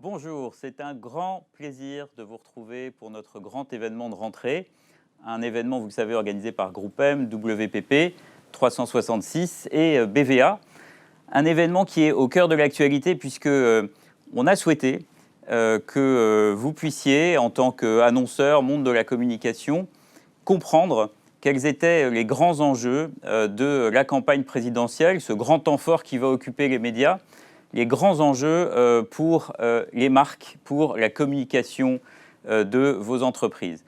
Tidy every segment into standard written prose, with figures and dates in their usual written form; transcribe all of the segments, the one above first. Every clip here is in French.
Bonjour, c'est un grand plaisir de vous retrouver pour notre grand événement de rentrée. Un événement, vous le savez, organisé par Groupe M, WPP, 366 et BVA. Un événement qui est au cœur de l'actualité puisque on a souhaité que vous puissiez, en tant qu'annonceur, monde de la communication, comprendre quels étaient les grands enjeux de la campagne présidentielle, ce grand temps fort qui va occuper les médias, les grands enjeux pour les marques, pour la communication de vos entreprises.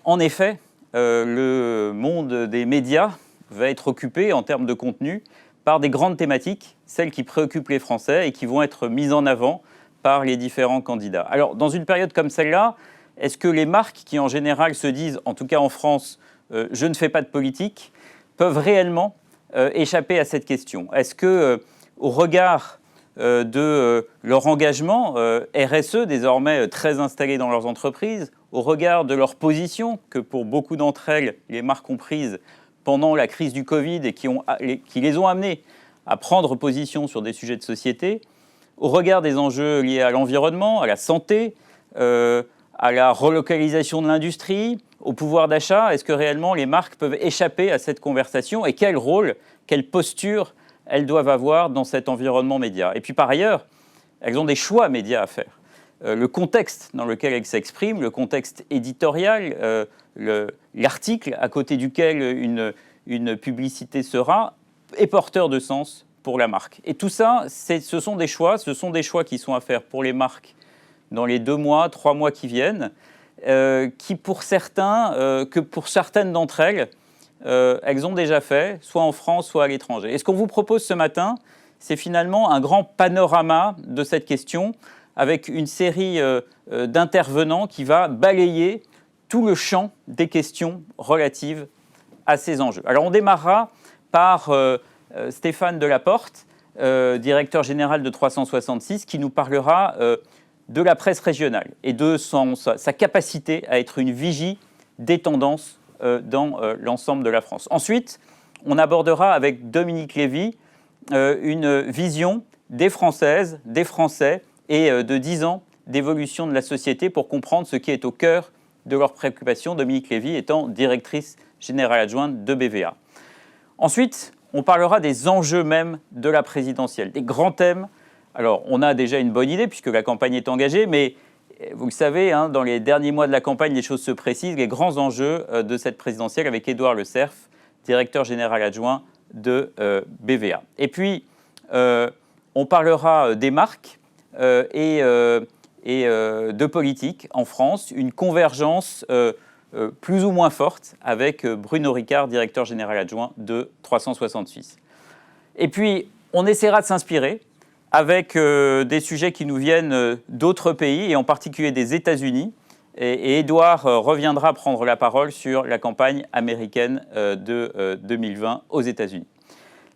En effet, le monde des médias va être occupé en termes de contenu par des grandes thématiques, celles qui préoccupent les Français et qui vont être mises en avant par les différents candidats. Alors, dans une période comme celle-là, est-ce que les marques qui, en général, se disent, en tout cas en France, je ne fais pas de politique, peuvent réellement échapper à cette question? Est-ce que, au regard de leur engagement RSE, désormais très installé dans leurs entreprises, au regard de leur position, que pour beaucoup d'entre elles, les marques ont prise pendant la crise du Covid et qui les ont amenées à prendre position sur des sujets de société, au regard des enjeux liés à l'environnement, à la santé, à la relocalisation de l'industrie, au pouvoir d'achat, est-ce que réellement les marques peuvent échapper à cette conversation et quel rôle, quelle posture elles doivent avoir dans cet environnement média? Et puis par ailleurs, elles ont des choix médias à faire. Le contexte dans lequel elles s'expriment, le contexte éditorial, l'article à côté duquel une publicité sera, est porteur de sens pour la marque. Et tout ça, ce sont des choix qui sont à faire pour les marques dans les 2 mois, 3 mois qui viennent, qui pour certaines d'entre elles, elles ont déjà fait, soit en France, soit à l'étranger. Et ce qu'on vous propose ce matin, c'est finalement un grand panorama de cette question, avec une série d'intervenants qui va balayer tout le champ des questions relatives à ces enjeux. Alors on démarrera par Stéphane Delaporte, directeur général de 366, qui nous parlera de la presse régionale et de sa capacité à être une vigie des tendances dans l'ensemble de la France. Ensuite, on abordera avec Dominique Lévy une vision des Françaises, des Français et de 10 ans d'évolution de la société pour comprendre ce qui est au cœur de leurs préoccupations, Dominique Lévy étant directrice générale adjointe de BVA. Ensuite, on parlera des enjeux même de la présidentielle, des grands thèmes. Alors, on a déjà une bonne idée puisque la campagne est engagée, mais vous le savez, dans les derniers mois de la campagne, les choses se précisent, les grands enjeux de cette présidentielle avec Édouard Le Cerf, directeur général adjoint de BVA. Et puis, on parlera des marques et de politique en France, une convergence plus ou moins forte avec Bruno Ricard, directeur général adjoint de 366. Et puis, on essaiera de s'inspirer avec des sujets qui nous viennent d'autres pays, et en particulier des États-Unis. Et Édouard reviendra prendre la parole sur la campagne américaine de 2020 aux États-Unis.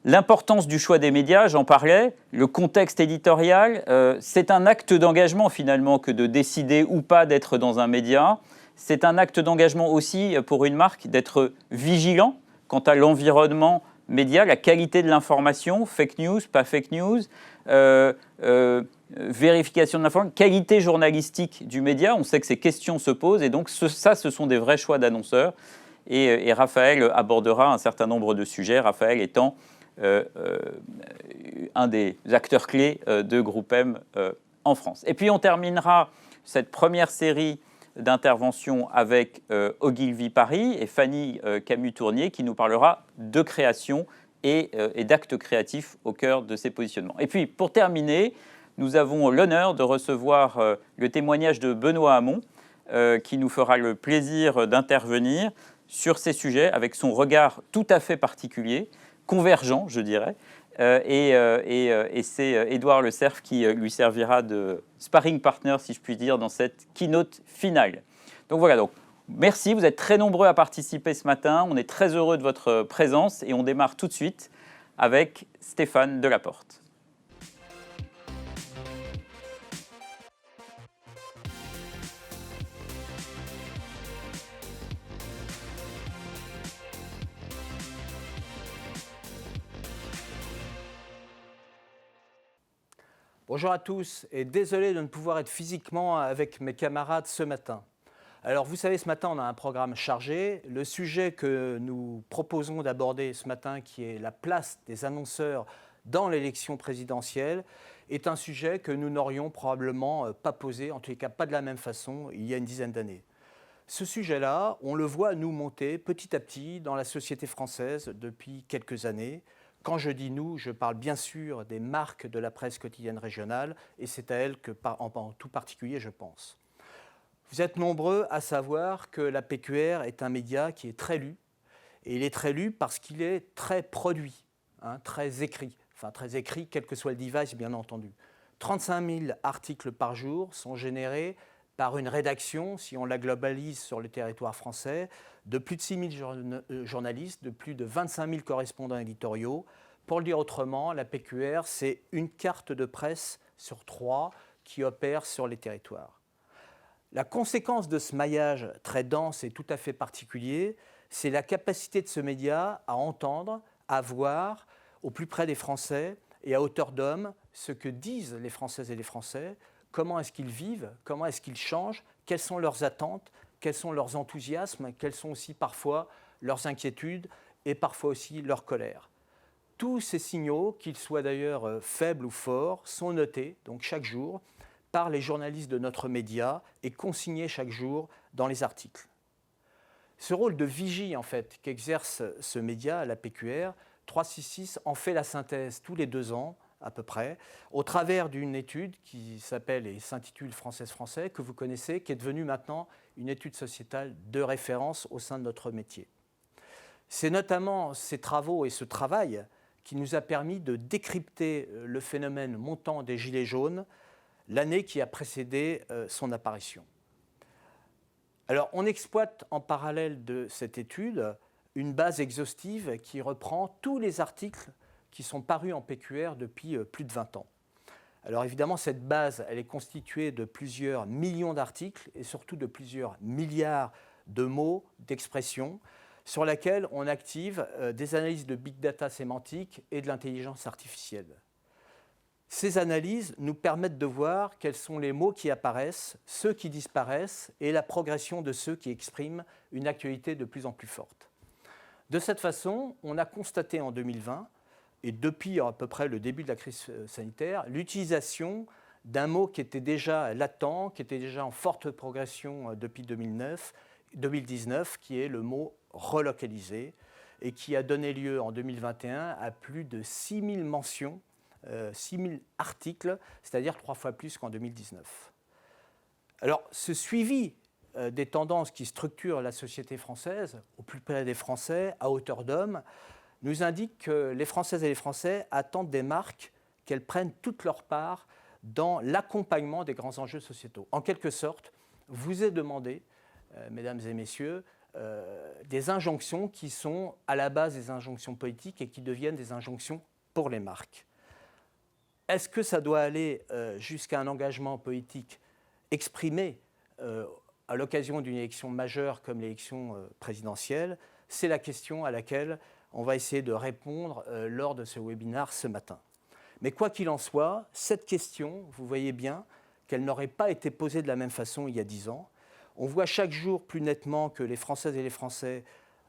L'importance du choix des médias, j'en parlais, le contexte éditorial, c'est un acte d'engagement finalement que de décider ou pas d'être dans un média. C'est un acte d'engagement aussi pour une marque d'être vigilant quant à l'environnement média, la qualité de l'information, fake news, pas fake news, vérification de l'information, qualité journalistique du média. On sait que ces questions se posent et donc ce sont des vrais choix d'annonceurs. Et Raphaël abordera un certain nombre de sujets, Raphaël étant un des acteurs clés de Groupe M en France. Et puis on terminera cette première série d'interventions avec Ogilvy Paris et Fanny Camus-Tournier qui nous parlera de création et d'actes créatifs au cœur de ces positionnements. Et puis pour terminer, nous avons l'honneur de recevoir le témoignage de Benoît Hamon qui nous fera le plaisir d'intervenir sur ces sujets avec son regard tout à fait particulier, convergent, je dirais. Et c'est Édouard Le Cerf qui lui servira de sparring partner, si je puis dire, dans cette keynote finale. Donc voilà, merci, vous êtes très nombreux à participer ce matin. On est très heureux de votre présence et on démarre tout de suite avec Stéphane Delaporte. Bonjour à tous et désolé de ne pouvoir être physiquement avec mes camarades ce matin. Alors vous savez, ce matin on a un programme chargé. Le sujet que nous proposons d'aborder ce matin, qui est la place des annonceurs dans l'élection présidentielle, est un sujet que nous n'aurions probablement pas posé, en tous les cas pas de la même façon, il y a une dizaine d'années. Ce sujet-là, on le voit nous monter petit à petit dans la société française depuis quelques années. Quand je dis nous, je parle bien sûr des marques de la presse quotidienne régionale, et c'est à elles que, en tout particulier, je pense. Vous êtes nombreux à savoir que la PQR est un média qui est très lu, et il est très lu parce qu'il est très produit, très écrit. Enfin, très écrit, quel que soit le device, bien entendu. 35 000 articles par jour sont générés par une rédaction, si on la globalise sur le territoire français, de plus de 6 000 journalistes, de plus de 25 000 correspondants éditoriaux. Pour le dire autrement, la PQR, c'est une carte de presse sur 3 qui opère sur les territoires. La conséquence de ce maillage très dense et tout à fait particulier, c'est la capacité de ce média à entendre, à voir au plus près des Français et à hauteur d'homme ce que disent les Françaises et les Français, comment est-ce qu'ils vivent, comment est-ce qu'ils changent, quelles sont leurs attentes, quels sont leurs enthousiasmes, quelles sont aussi parfois leurs inquiétudes et parfois aussi leur colère. Tous ces signaux, qu'ils soient d'ailleurs faibles ou forts, sont notés donc chaque jour par les journalistes de notre média et consignés chaque jour dans les articles. Ce rôle de vigie en fait qu'exerce ce média, la PQR, 366 en fait la synthèse tous les 2 ans à peu près, au travers d'une étude qui s'appelle et s'intitule Française-Français, que vous connaissez, qui est devenue maintenant une étude sociétale de référence au sein de notre métier. C'est notamment ces travaux et ce travail qui nous a permis de décrypter le phénomène montant des Gilets jaunes l'année qui a précédé son apparition. Alors, on exploite en parallèle de cette étude une base exhaustive qui reprend tous les articles qui sont parus en PQR depuis plus de 20 ans. Alors évidemment, cette base, elle est constituée de plusieurs millions d'articles et surtout de plusieurs milliards de mots, d'expressions, sur laquelle on active des analyses de big data sémantique et de l'intelligence artificielle. Ces analyses nous permettent de voir quels sont les mots qui apparaissent, ceux qui disparaissent et la progression de ceux qui expriment une actualité de plus en plus forte. De cette façon, on a constaté en 2020, et depuis à peu près le début de la crise sanitaire, l'utilisation d'un mot qui était déjà latent, qui était déjà en forte progression depuis 2019, qui est le mot relocalisé, et qui a donné lieu en 2021 à plus de 6 000 mentions, 6 000 articles, c'est-à-dire 3 fois plus qu'en 2019. Alors, ce suivi des tendances qui structurent la société française, au plus près des Français, à hauteur d'homme, nous indique que les Françaises et les Français attendent des marques qu'elles prennent toute leur part dans l'accompagnement des grands enjeux sociétaux. En quelque sorte, vous est demandé, mesdames et messieurs, des injonctions qui sont à la base des injonctions politiques et qui deviennent des injonctions pour les marques. Est-ce que ça doit aller jusqu'à un engagement politique exprimé à l'occasion d'une élection majeure comme l'élection présidentielle? C'est la question à laquelle on va essayer de répondre lors de ce webinaire ce matin. Mais quoi qu'il en soit, cette question, vous voyez bien qu'elle n'aurait pas été posée de la même façon il y a 10 ans. On voit chaque jour plus nettement que les Françaises et les Français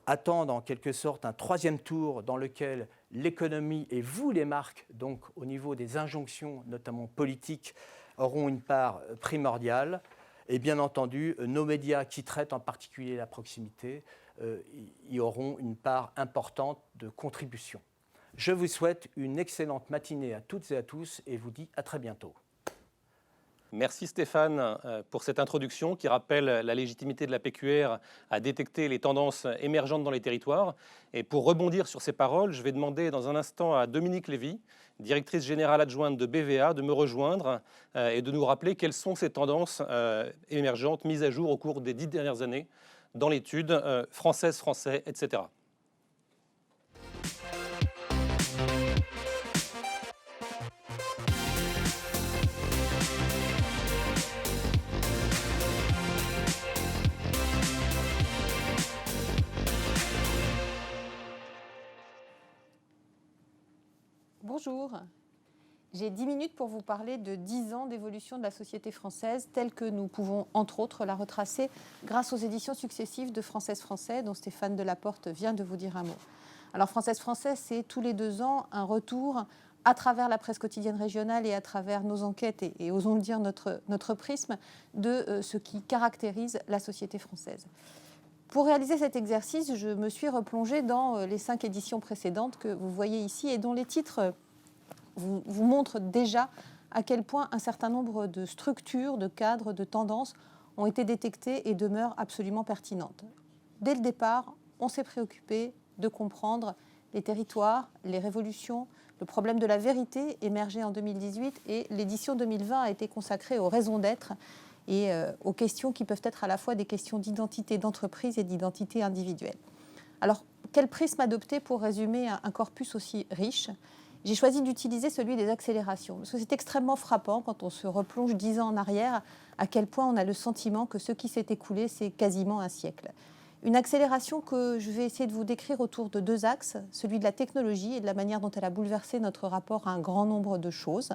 attendent en quelque sorte un 3e tour dans lequel l'économie et vous, les marques, donc au niveau des injonctions, notamment politiques, auront une part primordiale. Et bien entendu, nos médias qui traitent en particulier la proximité y auront une part importante de contribution. Je vous souhaite une excellente matinée à toutes et à tous et vous dis à très bientôt. Merci Stéphane pour cette introduction qui rappelle la légitimité de la PQR à détecter les tendances émergentes dans les territoires. Et pour rebondir sur ces paroles, je vais demander dans un instant à Dominique Lévy, directrice générale adjointe de BVA, de me rejoindre et de nous rappeler quelles sont ces tendances émergentes mises à jour au cours des 10 dernières années dans l'étude Française-Français, etc. Bonjour. J'ai 10 minutes pour vous parler de 10 ans d'évolution de la société française telle que nous pouvons, entre autres, la retracer grâce aux éditions successives de Française Français, dont Stéphane Delaporte vient de vous dire un mot. Alors Française Français, c'est tous les 2 ans un retour à travers la presse quotidienne régionale et à travers nos enquêtes et osons le dire notre prisme de ce qui caractérise la société française. Pour réaliser cet exercice, je me suis replongée dans les 5 éditions précédentes que vous voyez ici et dont les titres vous montrent déjà à quel point un certain nombre de structures, de cadres, de tendances ont été détectées et demeurent absolument pertinentes. Dès le départ, on s'est préoccupé de comprendre les territoires, les révolutions, le problème de la vérité émergé en 2018 et l'édition 2020 a été consacrée aux raisons d'être et aux questions qui peuvent être à la fois des questions d'identité d'entreprise et d'identité individuelle. Alors, quel prisme adopter pour résumer un corpus aussi riche ? J'ai choisi d'utiliser celui des accélérations, parce que c'est extrêmement frappant quand on se replonge 10 ans en arrière, à quel point on a le sentiment que ce qui s'est écoulé, c'est quasiment un siècle. Une accélération que je vais essayer de vous décrire autour de 2 axes, celui de la technologie et de la manière dont elle a bouleversé notre rapport à un grand nombre de choses,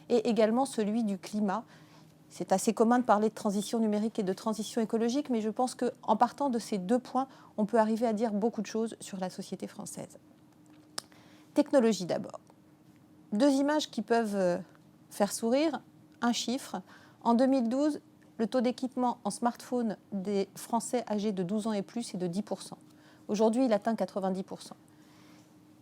et également celui du climat. C'est assez commun de parler de transition numérique et de transition écologique, mais je pense qu'en partant de ces 2 points, on peut arriver à dire beaucoup de choses sur la société française. Technologie d'abord. 2 images qui peuvent faire sourire, un chiffre. En 2012, le taux d'équipement en smartphone des Français âgés de 12 ans et plus est de 10%. Aujourd'hui, il atteint 90%.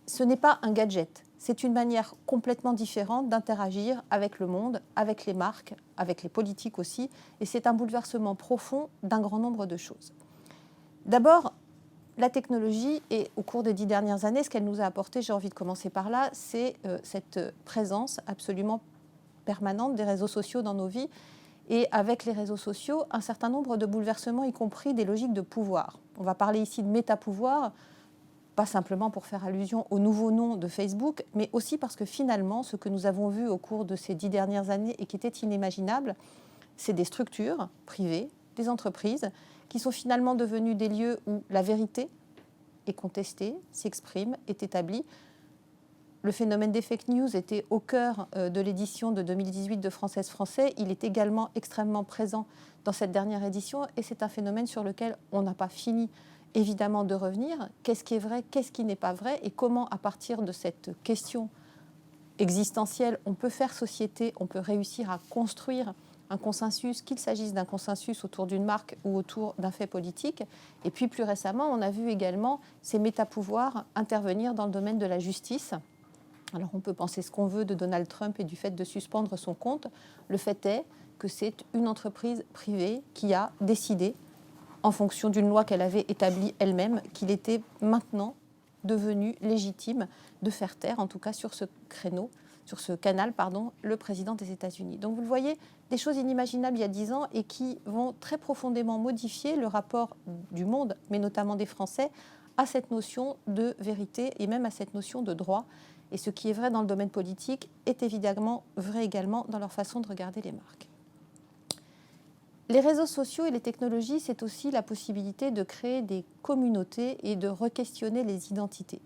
Ce n'est pas un gadget, c'est une manière complètement différente d'interagir avec le monde, avec les marques, avec les politiques aussi, et c'est un bouleversement profond d'un grand nombre de choses. D'abord, la technologie, et au cours des 10 dernières années, ce qu'elle nous a apporté, j'ai envie de commencer par là, c'est cette présence absolument permanente des réseaux sociaux dans nos vies. Et avec les réseaux sociaux, un certain nombre de bouleversements, y compris des logiques de pouvoir. On va parler ici de métapouvoir, pas simplement pour faire allusion au nouveau nom de Facebook, mais aussi parce que finalement, ce que nous avons vu au cours de ces 10 dernières années et qui était inimaginable, c'est des structures privées, des entreprises, qui sont finalement devenues des lieux où la vérité est contestée, s'exprime, est établie. Le phénomène des fake news était au cœur de l'édition de 2018 de Française Français. Il est également extrêmement présent dans cette dernière édition et c'est un phénomène sur lequel on n'a pas fini évidemment de revenir. Qu'est-ce qui est vrai, qu'est-ce qui n'est pas vrai et comment à partir de cette question existentielle, on peut faire société, on peut réussir à construire un consensus, qu'il s'agisse d'un consensus autour d'une marque ou autour d'un fait politique. Et puis plus récemment, on a vu également ces métapouvoirs intervenir dans le domaine de la justice. Alors on peut penser ce qu'on veut de Donald Trump et du fait de suspendre son compte. Le fait est que c'est une entreprise privée qui a décidé, en fonction d'une loi qu'elle avait établie elle-même, qu'il était maintenant devenu légitime de faire taire, en tout cas sur ce créneau, sur ce canal, le président des États-Unis. Donc vous le voyez, des choses inimaginables il y a 10 ans et qui vont très profondément modifier le rapport du monde, mais notamment des Français, à cette notion de vérité et même à cette notion de droit. Et ce qui est vrai dans le domaine politique est évidemment vrai également dans leur façon de regarder les marques. Les réseaux sociaux et les technologies, c'est aussi la possibilité de créer des communautés et de re-questionner les identités.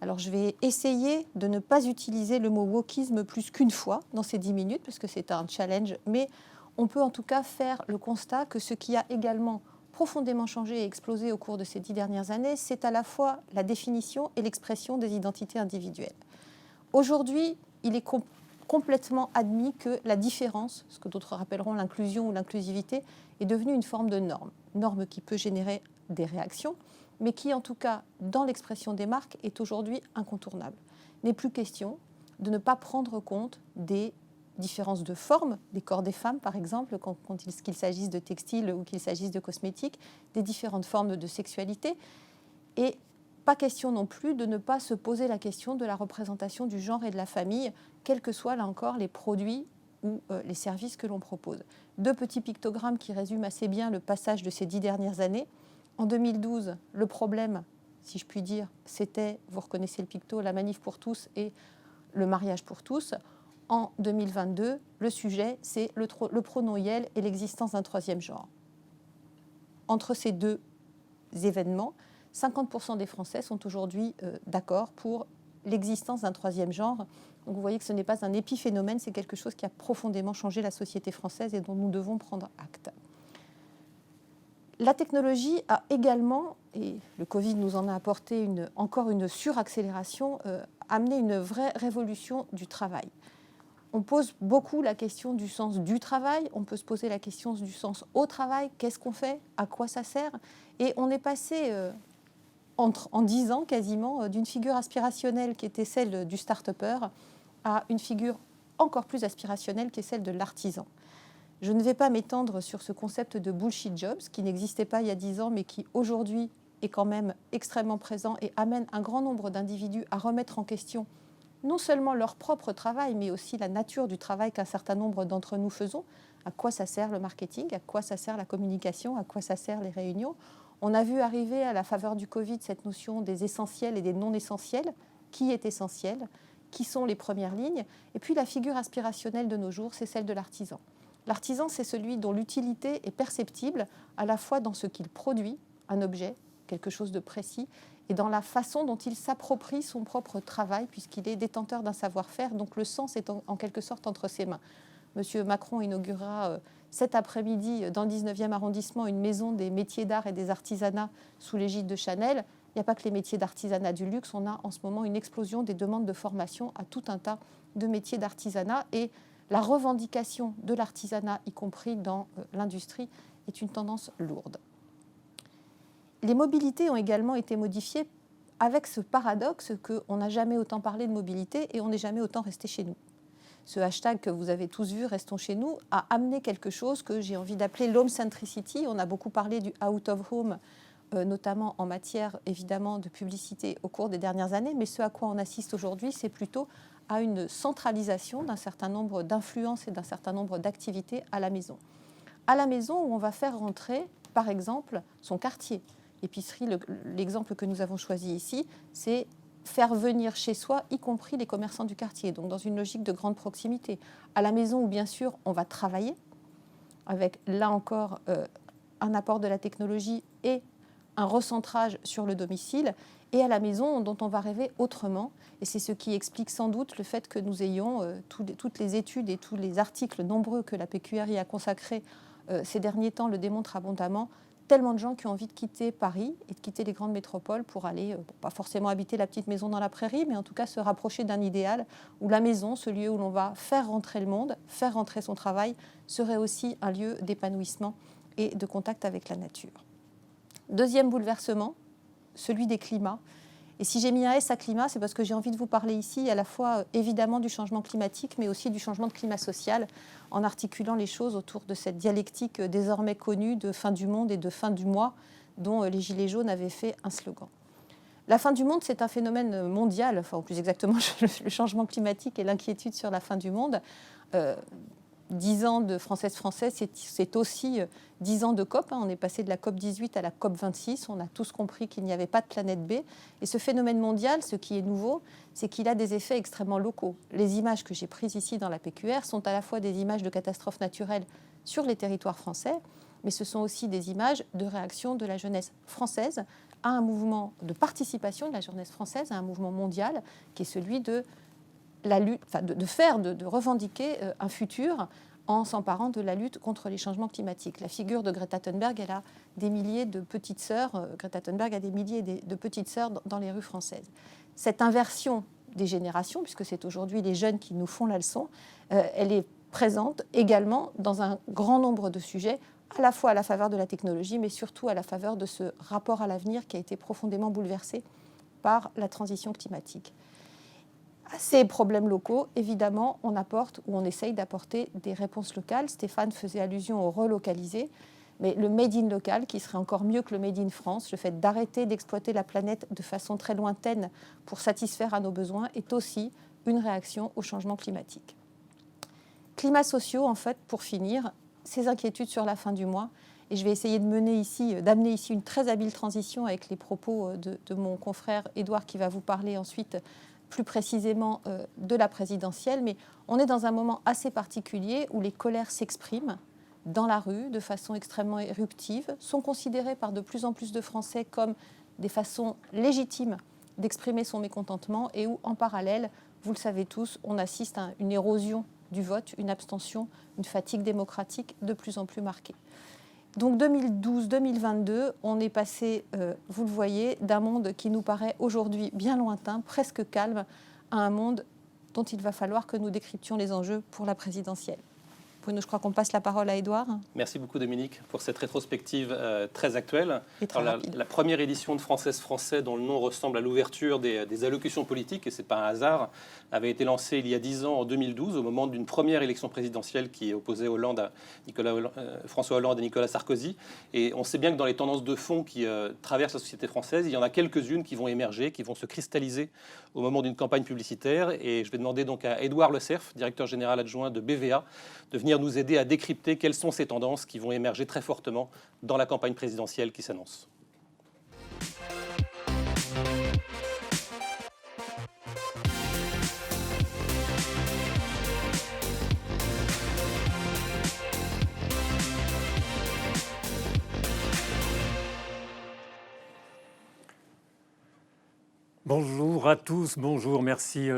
Alors je vais essayer de ne pas utiliser le mot wokisme plus qu'une fois dans ces 10 minutes, parce que c'est un challenge, mais on peut en tout cas faire le constat que ce qui a également profondément changé et explosé au cours de ces 10 dernières années, c'est à la fois la définition et l'expression des identités individuelles. Aujourd'hui, il est complètement admis que la différence, ce que d'autres rappelleront l'inclusion ou l'inclusivité, est devenue une forme de norme qui peut générer des réactions, mais qui, en tout cas, dans l'expression des marques, est aujourd'hui incontournable. Il n'est plus question de ne pas prendre compte des différences de forme des corps des femmes, par exemple, qu'il s'agisse de textiles ou qu'il s'agisse de cosmétiques, des différentes formes de sexualité. Et pas question non plus de ne pas se poser la question de la représentation du genre et de la famille, quels que soient, là encore, les produits ou les services que l'on propose. 2 petits pictogrammes qui résument assez bien le passage de ces 10 dernières années. En 2012, le problème, si je puis dire, c'était, vous reconnaissez le picto, la manif pour tous et le mariage pour tous. En 2022, le sujet, c'est le pronom IEL et l'existence d'un 3e genre. Entre ces 2 événements, 50% des Français sont aujourd'hui d'accord pour l'existence d'un 3e genre Donc vous voyez que ce n'est pas un épiphénomène, c'est quelque chose qui a profondément changé la société française et dont nous devons prendre acte. La technologie a également, et le Covid nous en a apporté encore une suraccélération, amené une vraie révolution du travail. On pose beaucoup la question du sens du travail, on peut se poser la question du sens au travail, qu'est-ce qu'on fait, à quoi ça sert, et on est passé en 10 ans quasiment d'une figure aspirationnelle qui était celle du start-upper à une figure encore plus aspirationnelle qui est celle de l'artisan. Je ne vais pas m'étendre sur ce concept de bullshit jobs qui n'existait pas il y a 10 ans mais qui aujourd'hui est quand même extrêmement présent et amène un grand nombre d'individus à remettre en question non seulement leur propre travail mais aussi la nature du travail qu'un certain nombre d'entre nous faisons. À quoi ça sert le marketing, à quoi ça sert la communication, à quoi ça sert les réunions. On a vu arriver à la faveur du Covid cette notion des essentiels et des non essentiels. Qui est essentiel ? Qui sont les premières lignes ? Et puis la figure aspirationnelle de nos jours, c'est celle de l'artisan. L'artisan, c'est celui dont l'utilité est perceptible à la fois dans ce qu'il produit, un objet, quelque chose de précis, et dans la façon dont il s'approprie son propre travail, puisqu'il est détenteur d'un savoir-faire, donc le sens est en quelque sorte entre ses mains. Monsieur Macron inaugurera cet après-midi dans le 19e arrondissement une maison des métiers d'art et des artisanats sous l'égide de Chanel. Il n'y a pas que les métiers d'artisanat du luxe, on a en ce moment une explosion des demandes de formation à tout un tas de métiers d'artisanat et la revendication de l'artisanat, y compris dans l'industrie, est une tendance lourde. Les mobilités ont également été modifiées avec ce paradoxe qu'on n'a jamais autant parlé de mobilité et on n'est jamais autant resté chez nous. Ce hashtag que vous avez tous vu, Restons chez nous, a amené quelque chose que j'ai envie d'appeler l'home centricity. On a beaucoup parlé du out of home, notamment en matière évidemment de publicité au cours des dernières années, mais ce à quoi on assiste aujourd'hui, c'est plutôt à une centralisation d'un certain nombre d'influences et d'un certain nombre d'activités à la maison. À la maison où on va faire rentrer, par exemple, son quartier. L'épicerie, l'exemple que nous avons choisi ici, c'est faire venir chez soi, y compris les commerçants du quartier, donc dans une logique de grande proximité. À la maison où, bien sûr, on va travailler, avec, là encore, un apport de la technologie et un recentrage sur le domicile, et à la maison dont on va rêver autrement. Et c'est ce qui explique sans doute le fait que nous ayons toutes les études et tous les articles nombreux que la PQR y a consacrés ces derniers temps le démontrent abondamment, tellement de gens qui ont envie de quitter Paris et de quitter les grandes métropoles pour aller, pas forcément habiter la petite maison dans la prairie, mais en tout cas se rapprocher d'un idéal où la maison, ce lieu où l'on va faire rentrer le monde, faire rentrer son travail, serait aussi un lieu d'épanouissement et de contact avec la nature. Deuxième bouleversement, celui des climats. Et si j'ai mis un S à climat, c'est parce que j'ai envie de vous parler ici à la fois évidemment du changement climatique, mais aussi du changement de climat social, en articulant les choses autour de cette dialectique désormais connue de fin du monde et de fin du mois, dont les Gilets jaunes avaient fait un slogan. La fin du monde, c'est un phénomène mondial, enfin, ou plus exactement le changement climatique et l'inquiétude sur la fin du monde. 10 ans de Française, c'est aussi 10 ans de COP. On est passé de la COP 18 à la COP 26. On a tous compris qu'il n'y avait pas de planète B. Et ce phénomène mondial, ce qui est nouveau, c'est qu'il a des effets extrêmement locaux. Les images que j'ai prises ici dans la PQR sont à la fois des images de catastrophes naturelles sur les territoires français, mais ce sont aussi des images de réaction de la jeunesse française à un mouvement de participation de la jeunesse française à un mouvement mondial qui est celui de la lutte, enfin de revendiquer un futur en s'emparant de la lutte contre les changements climatiques. La figure de Greta Thunberg, elle a des milliers de petites sœurs. Greta Thunberg a des milliers de petites sœurs dans les rues françaises. Cette inversion des générations, puisque c'est aujourd'hui les jeunes qui nous font la leçon, elle est présente également dans un grand nombre de sujets, à la fois à la faveur de la technologie, mais surtout à la faveur de ce rapport à l'avenir qui a été profondément bouleversé par la transition climatique. À ces problèmes locaux, évidemment, on apporte ou on essaye d'apporter des réponses locales. Stéphane faisait allusion au relocalisé, mais le made in local, qui serait encore mieux que le made in France, le fait d'arrêter d'exploiter la planète de façon très lointaine pour satisfaire à nos besoins, est aussi une réaction au changement climatique. Climats sociaux, en fait, pour finir, ces inquiétudes sur la fin du mois, et je vais essayer d'amener ici une très habile transition avec les propos de mon confrère Édouard qui va vous parler ensuite plus précisément de la présidentielle, mais on est dans un moment assez particulier où les colères s'expriment dans la rue de façon extrêmement éruptive, sont considérées par de plus en plus de Français comme des façons légitimes d'exprimer son mécontentement et où, en parallèle, vous le savez tous, on assiste à une érosion du vote, une abstention, une fatigue démocratique de plus en plus marquée. Donc 2012-2022, on est passé, vous le voyez, d'un monde qui nous paraît aujourd'hui bien lointain, presque calme, à un monde dont il va falloir que nous décryptions les enjeux pour la présidentielle. Bruno, je crois qu'on passe la parole à Édouard. Merci beaucoup Dominique pour cette rétrospective très actuelle. Et très rapide. La première édition de Française Français, dont le nom ressemble à l'ouverture des allocutions politiques, et ce n'est pas un hasard, avait été lancée il y a 10 ans, en 2012, au moment d'une première élection présidentielle qui opposait François Hollande à Nicolas Sarkozy. Et on sait bien que dans les tendances de fond qui traversent la société française, il y en a quelques-unes qui vont émerger, qui vont se cristalliser au moment d'une campagne publicitaire. Et je vais demander donc à Édouard Le Cerf, directeur général adjoint de BVA, de venir nous aider à décrypter quelles sont ces tendances qui vont émerger très fortement dans la campagne présidentielle qui s'annonce. Bonjour à tous, bonjour, merci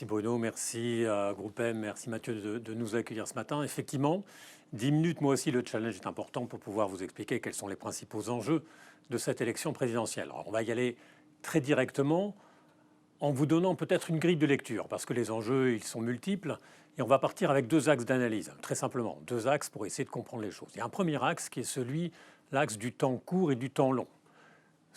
Bruno, merci Groupe M, merci Mathieu de nous accueillir ce matin. Effectivement, 10 minutes, moi aussi le challenge est important pour pouvoir vous expliquer quels sont les principaux enjeux de cette élection présidentielle. Alors, on va y aller très directement en vous donnant peut-être une grille de lecture, parce que les enjeux, ils sont multiples, et on va partir avec 2 axes d'analyse, très simplement, 2 axes pour essayer de comprendre les choses. Il y a un premier axe qui est l'axe du temps court et du temps long.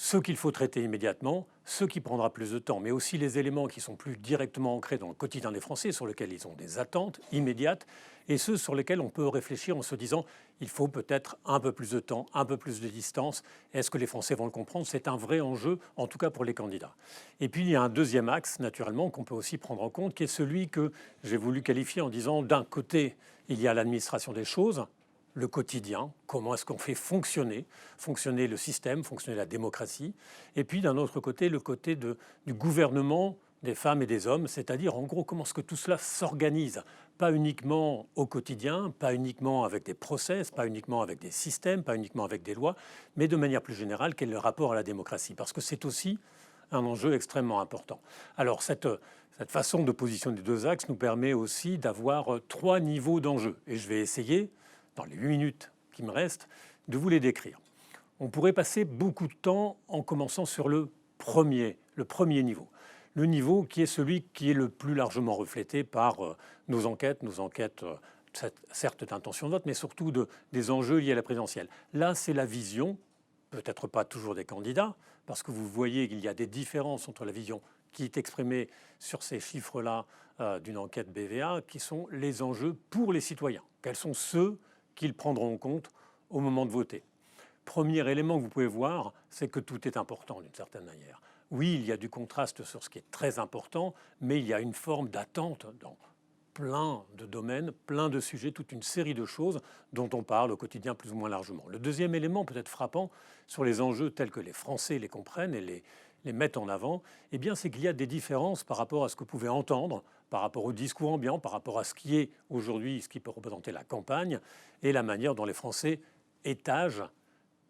Ce qu'il faut traiter immédiatement, ce qui prendra plus de temps, mais aussi les éléments qui sont plus directement ancrés dans le quotidien des Français, sur lesquels ils ont des attentes immédiates, et ceux sur lesquels on peut réfléchir en se disant il faut peut-être un peu plus de temps, un peu plus de distance. Est-ce que les Français vont le comprendre? C'est un vrai enjeu, en tout cas pour les candidats. Et puis il y a un deuxième axe, naturellement, qu'on peut aussi prendre en compte, qui est celui que j'ai voulu qualifier en disant d'un côté, il y a l'administration des choses, le quotidien, comment est-ce qu'on fait fonctionner le système, fonctionner la démocratie, et puis d'un autre côté, le côté du gouvernement des femmes et des hommes, c'est-à-dire en gros comment est-ce que tout cela s'organise, pas uniquement au quotidien, pas uniquement avec des process, pas uniquement avec des systèmes, pas uniquement avec des lois, mais de manière plus générale, quel est le rapport à la démocratie, parce que c'est aussi un enjeu extrêmement important. Alors cette façon de positionner les 2 axes nous permet aussi d'avoir 3 niveaux d'enjeux, et je vais essayer dans les 8 minutes qui me restent, de vous les décrire. On pourrait passer beaucoup de temps en commençant sur le premier niveau. Le niveau qui est celui qui est le plus largement reflété par nos enquêtes, certes d'intention de vote, mais surtout des enjeux liés à la présidentielle. Là, c'est la vision, peut-être pas toujours des candidats, parce que vous voyez qu'il y a des différences entre la vision qui est exprimée sur ces chiffres-là d'une enquête BVA, qui sont les enjeux pour les citoyens. Quels sont ceux qu'ils prendront en compte au moment de voter. Premier élément que vous pouvez voir, c'est que tout est important d'une certaine manière. Oui, il y a du contraste sur ce qui est très important, mais il y a une forme d'attente dans plein de domaines, plein de sujets, toute une série de choses dont on parle au quotidien plus ou moins largement. Le deuxième élément peut-être frappant sur les enjeux tels que les Français les comprennent et les mettent en avant, eh bien, c'est qu'il y a des différences par rapport à ce que vous pouvez entendre, par rapport au discours ambiant, par rapport à ce qui est aujourd'hui, ce qui peut représenter la campagne, et la manière dont les Français étagent,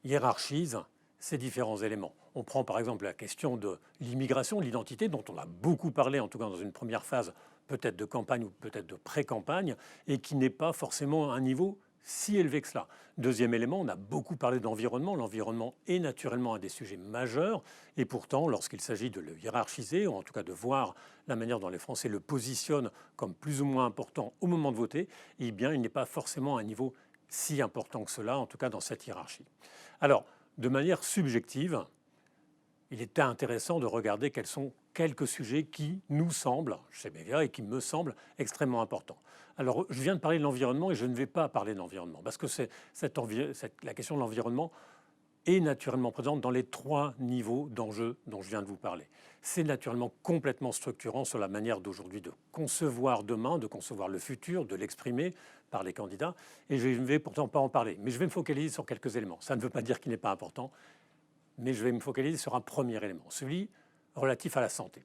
hiérarchisent ces différents éléments. On prend par exemple la question de l'immigration, de l'identité, dont on a beaucoup parlé, en tout cas dans une première phase, peut-être de campagne ou peut-être de pré-campagne, et qui n'est pas forcément à un niveau si élevé que cela. Deuxième élément, on a beaucoup parlé d'environnement. L'environnement est naturellement un des sujets majeurs, et pourtant, lorsqu'il s'agit de le hiérarchiser, ou en tout cas de voir la manière dont les Français le positionnent comme plus ou moins important au moment de voter, eh bien, il n'est pas forcément à un niveau si important que cela, en tout cas dans cette hiérarchie. Alors, de manière subjective, il était intéressant de regarder quels sont quelques sujets qui nous semblent, chez BVA, et qui me semblent extrêmement importants. Alors, je viens de parler de l'environnement et je ne vais pas parler de l'environnement, parce que la question de l'environnement est naturellement présente dans les 3 niveaux d'enjeux dont je viens de vous parler. C'est naturellement complètement structurant sur la manière d'aujourd'hui de concevoir demain, de concevoir le futur, de l'exprimer par les candidats, et je ne vais pourtant pas en parler. Mais je vais me focaliser sur quelques éléments. Ça ne veut pas dire qu'il n'est pas important, mais je vais me focaliser sur un premier élément, celui relatif à la santé.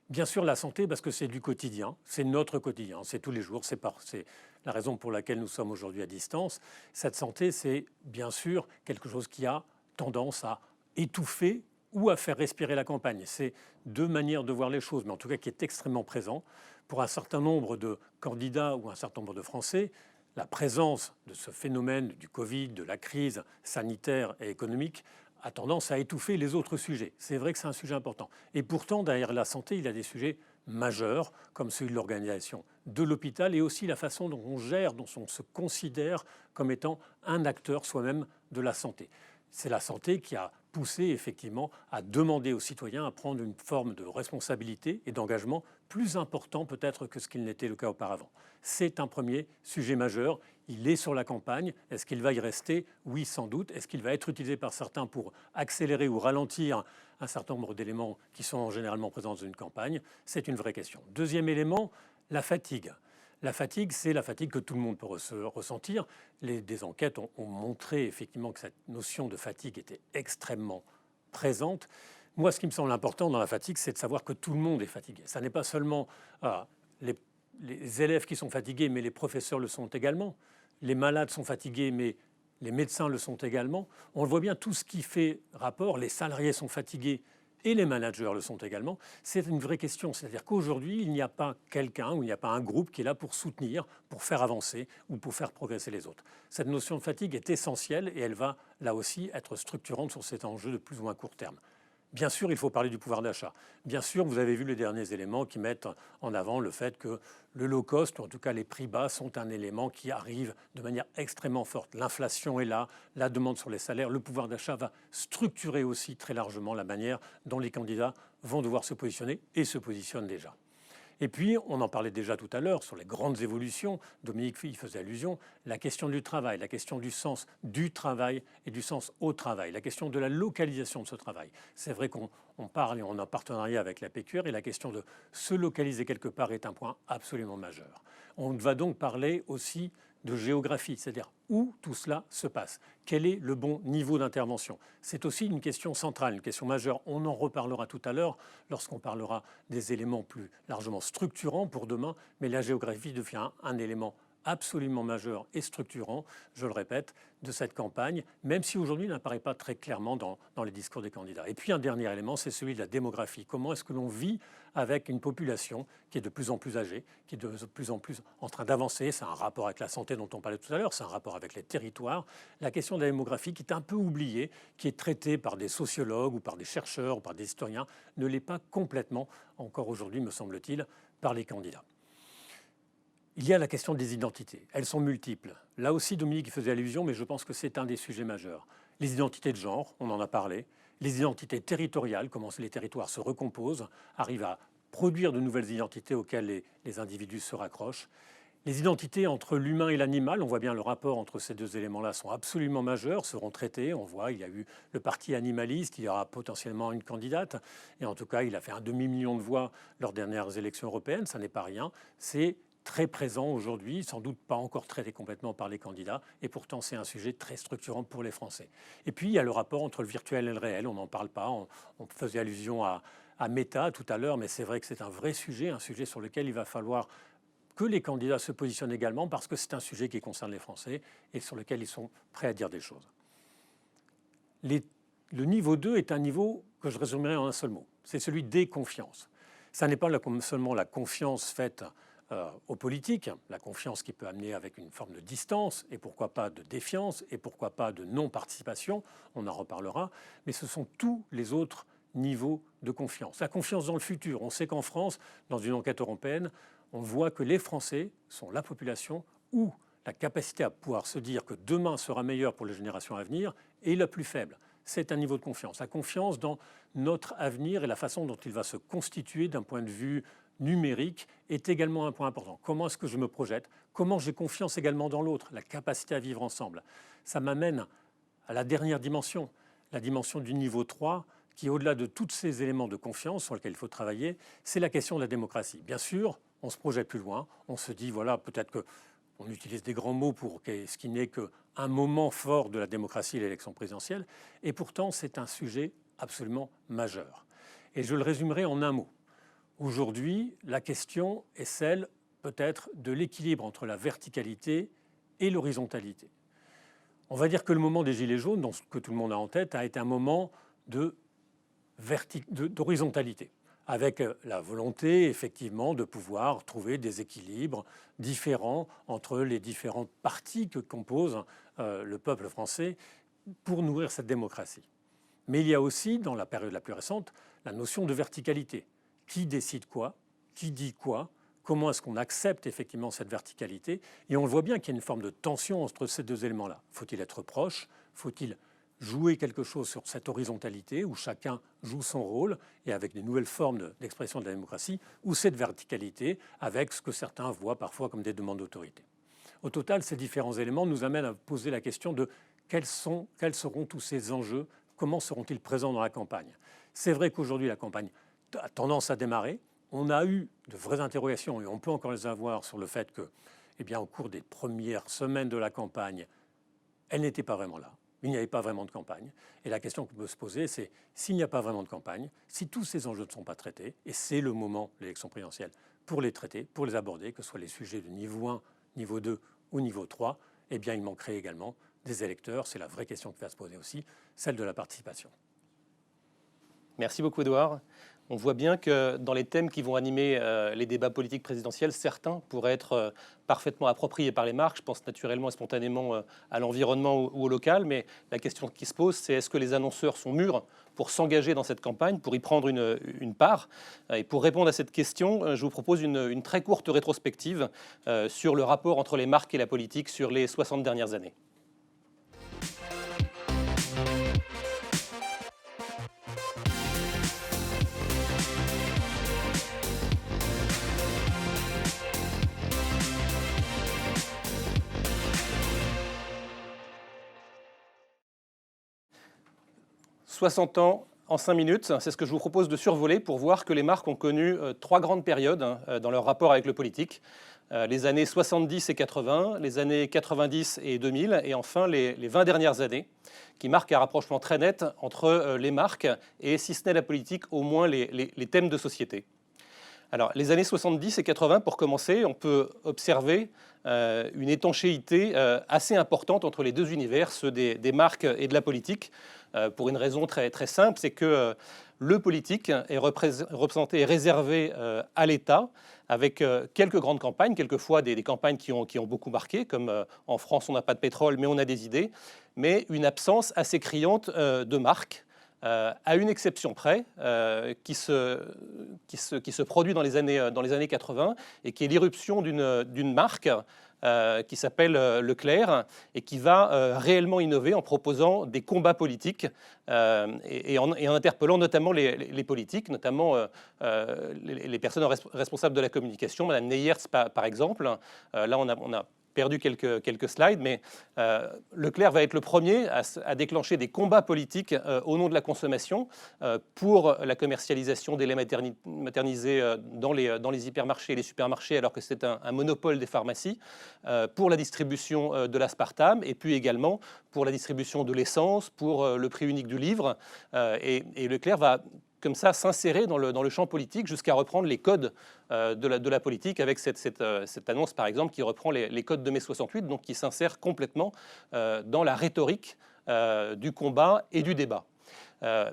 Bien sûr, la santé, parce que c'est du quotidien, c'est notre quotidien, c'est tous les jours, c'est la raison pour laquelle nous sommes aujourd'hui à distance. Cette santé, c'est bien sûr quelque chose qui a tendance à étouffer ou à faire respirer la campagne. C'est deux manières de voir les choses, mais en tout cas qui est extrêmement présent. Pour un certain nombre de candidats ou un certain nombre de Français, la présence de ce phénomène du Covid, de la crise sanitaire et économique, a tendance à étouffer les autres sujets. C'est vrai que c'est un sujet important. Et pourtant, derrière la santé, il y a des sujets majeurs, comme celui de l'organisation de l'hôpital et aussi la façon dont on gère, dont on se considère comme étant un acteur soi-même de la santé. C'est la santé qui a poussé effectivement à demander aux citoyens à prendre une forme de responsabilité et d'engagement plus important peut-être que ce qu'il n'était le cas auparavant. C'est un premier sujet majeur. Il est sur la campagne. Est-ce qu'il va y rester? Oui, sans doute. Est-ce qu'il va être utilisé par certains pour accélérer ou ralentir un certain nombre d'éléments qui sont généralement présents dans une campagne? C'est une vraie question. Deuxième élément, la fatigue. La fatigue, c'est la fatigue que tout le monde peut ressentir. Des enquêtes ont montré effectivement que cette notion de fatigue était extrêmement présente. Moi, ce qui me semble important dans la fatigue, c'est de savoir que tout le monde est fatigué. Ça n'est pas seulement les élèves qui sont fatigués, mais les professeurs le sont également. Les malades sont fatigués, mais les médecins le sont également. On le voit bien, tout ce qui fait rapport, les salariés sont fatigués, et les managers le sont également, c'est une vraie question. C'est-à-dire qu'aujourd'hui, il n'y a pas quelqu'un ou il n'y a pas un groupe qui est là pour soutenir, pour faire avancer ou pour faire progresser les autres. Cette notion de fatigue est essentielle et elle va là aussi être structurante sur cet enjeu de plus ou moins court terme. Bien sûr, il faut parler du pouvoir d'achat. Bien sûr, vous avez vu les derniers éléments qui mettent en avant le fait que le low cost, ou en tout cas les prix bas, sont un élément qui arrive de manière extrêmement forte. L'inflation est là, la demande sur les salaires, le pouvoir d'achat va structurer aussi très largement la manière dont les candidats vont devoir se positionner et se positionnent déjà. Et puis, on en parlait déjà tout à l'heure sur les grandes évolutions, Dominique y faisait allusion, la question du travail, la question du sens du travail et du sens au travail, la question de la localisation de ce travail. C'est vrai qu'on parle et on est en partenariat avec la PQR et la question de se localiser quelque part est un point absolument majeur. On va donc parler aussi de géographie, c'est-à-dire où tout cela se passe. Quel est le bon niveau d'intervention? C'est aussi une question centrale, une question majeure. On en reparlera tout à l'heure lorsqu'on parlera des éléments plus largement structurants pour demain, mais la géographie devient un élément absolument majeur et structurant, je le répète, de cette campagne, même si aujourd'hui il n'apparaît pas très clairement dans les discours des candidats. Et puis un dernier élément, c'est celui de la démographie. Comment est-ce que l'on vit avec une population qui est de plus en plus âgée, qui est de plus en plus en train d'avancer? C'est un rapport avec la santé dont on parlait tout à l'heure, c'est un rapport avec les territoires. La question de la démographie qui est un peu oubliée, qui est traitée par des sociologues ou par des chercheurs ou par des historiens, ne l'est pas complètement, encore aujourd'hui me semble-t-il, par les candidats. Il y a la question des identités. Elles sont multiples. Là aussi, Dominique y faisait allusion, mais je pense que c'est un des sujets majeurs. Les identités de genre, on en a parlé. Les identités territoriales, comment les territoires se recomposent, arrivent à produire de nouvelles identités auxquelles les individus se raccrochent. Les identités entre l'humain et l'animal, on voit bien le rapport entre ces deux éléments-là sont absolument majeurs, seront traités. On voit, il y a eu le parti animaliste, il y aura potentiellement une candidate. Et en tout cas, il a fait un demi-million de voix lors des dernières élections européennes, ça n'est pas rien. C'est très présent aujourd'hui, sans doute pas encore traité complètement par les candidats, et pourtant c'est un sujet très structurant pour les Français. Et puis il y a le rapport entre le virtuel et le réel, on n'en parle pas, on faisait allusion à Meta tout à l'heure, mais c'est vrai que c'est un vrai sujet, un sujet sur lequel il va falloir que les candidats se positionnent également, parce que c'est un sujet qui concerne les Français et sur lequel ils sont prêts à dire des choses. Le niveau 2 est un niveau que je résumerai en un seul mot, c'est celui des confiances. Ça n'est pas seulement la confiance faite aux politiques, la confiance qui peut amener avec une forme de distance, et pourquoi pas de défiance, et pourquoi pas de non-participation, on en reparlera, mais ce sont tous les autres niveaux de confiance. La confiance dans le futur, on sait qu'en France, dans une enquête européenne, on voit que les Français sont la population où la capacité à pouvoir se dire que demain sera meilleur pour les générations à venir est la plus faible. C'est un niveau de confiance. La confiance dans notre avenir et la façon dont il va se constituer d'un point de vue numérique est également un point important. Comment est-ce que je me projette? Comment j'ai confiance également dans l'autre? La capacité à vivre ensemble. Ça m'amène à la dernière dimension, la dimension du niveau 3, qui, au-delà de tous ces éléments de confiance sur lesquels il faut travailler, c'est la question de la démocratie. Bien sûr, on se projette plus loin, on se dit, voilà, peut-être qu'on utilise des grands mots pour ce qui n'est qu'un moment fort de la démocratie, l'élection présidentielle, et pourtant c'est un sujet absolument majeur. Et je le résumerai en un mot. Aujourd'hui, la question est celle peut-être de l'équilibre entre la verticalité et l'horizontalité. On va dire que le moment des Gilets jaunes, que tout le monde a en tête, a été un moment de d'horizontalité, avec la volonté effectivement de pouvoir trouver des équilibres différents entre les différentes parties que compose le peuple français pour nourrir cette démocratie. Mais il y a aussi, dans la période la plus récente, la notion de verticalité. Qui décide quoi? Qui dit quoi? Comment est-ce qu'on accepte effectivement cette verticalité? Et on le voit bien qu'il y a une forme de tension entre ces deux éléments-là. Faut-il être proche? Faut-il jouer quelque chose sur cette horizontalité où chacun joue son rôle et avec des nouvelles formes d'expression de la démocratie, ou cette verticalité avec ce que certains voient parfois comme des demandes d'autorité? Au total, ces différents éléments nous amènent à poser la question de quels seront tous ces enjeux, comment seront-ils présents dans la campagne? C'est vrai qu'aujourd'hui, la campagne a tendance à démarrer. On a eu de vraies interrogations, et on peut encore les avoir, sur le fait que, eh bien, au cours des premières semaines de la campagne, elle n'était pas vraiment là. Il n'y avait pas vraiment de campagne. Et la question qu'on peut se poser, c'est s'il n'y a pas vraiment de campagne, si tous ces enjeux ne sont pas traités, et c'est le moment, l'élection présidentielle, pour les traiter, pour les aborder, que ce soit les sujets de niveau 1, niveau 2 ou niveau 3, eh bien, il manquerait également des électeurs. C'est la vraie question qui va se poser aussi, celle de la participation. Merci beaucoup, Édouard. On voit bien que dans les thèmes qui vont animer les débats politiques présidentiels, certains pourraient être parfaitement appropriés par les marques. Je pense naturellement et spontanément à l'environnement ou au local, mais la question qui se pose, c'est est-ce que les annonceurs sont mûrs pour s'engager dans cette campagne, pour y prendre une part? Et pour répondre à cette question, je vous propose une très courte rétrospective sur le rapport entre les marques et la politique sur les 60 dernières années. « 60 ans en 5 minutes », c'est ce que je vous propose de survoler pour voir que les marques ont connu 3 grandes périodes dans leur rapport avec le politique. Les années 70 et 80, les années 90 et 2000, et enfin les 20 dernières années, qui marquent un rapprochement très net entre les marques et, si ce n'est la politique, au moins les thèmes de société. Alors, les années 70 et 80, pour commencer, on peut observer une étanchéité assez importante entre les deux univers, ceux des marques et de la politique, pour une raison très, très simple, c'est que le politique est représenté et réservé à l'État, avec quelques grandes campagnes, quelquefois des campagnes qui ont beaucoup marqué, comme en France on n'a pas de pétrole mais on a des idées, mais une absence assez criante de marques, à une exception près, qui se produit dans les années 80 et qui est l'irruption d'une marque qui s'appelle Leclerc et qui va réellement innover en proposant des combats politiques et en interpellant notamment les politiques, notamment les personnes responsables de la communication, Mme Neyerts par exemple. Là, on a perdu quelques slides, mais Leclerc va être le premier à déclencher des combats politiques au nom de la consommation pour la commercialisation des laits maternisés dans les hypermarchés et les supermarchés, alors que c'est un monopole des pharmacies, pour la distribution de l'aspartame, et puis également pour la distribution de l'essence, pour le prix unique du livre. Et Leclerc va comme ça s'insérer dans le champ politique jusqu'à reprendre les codes de la politique avec cette annonce, par exemple, qui reprend les codes de mai 68, donc qui s'insère complètement dans la rhétorique du combat et du débat.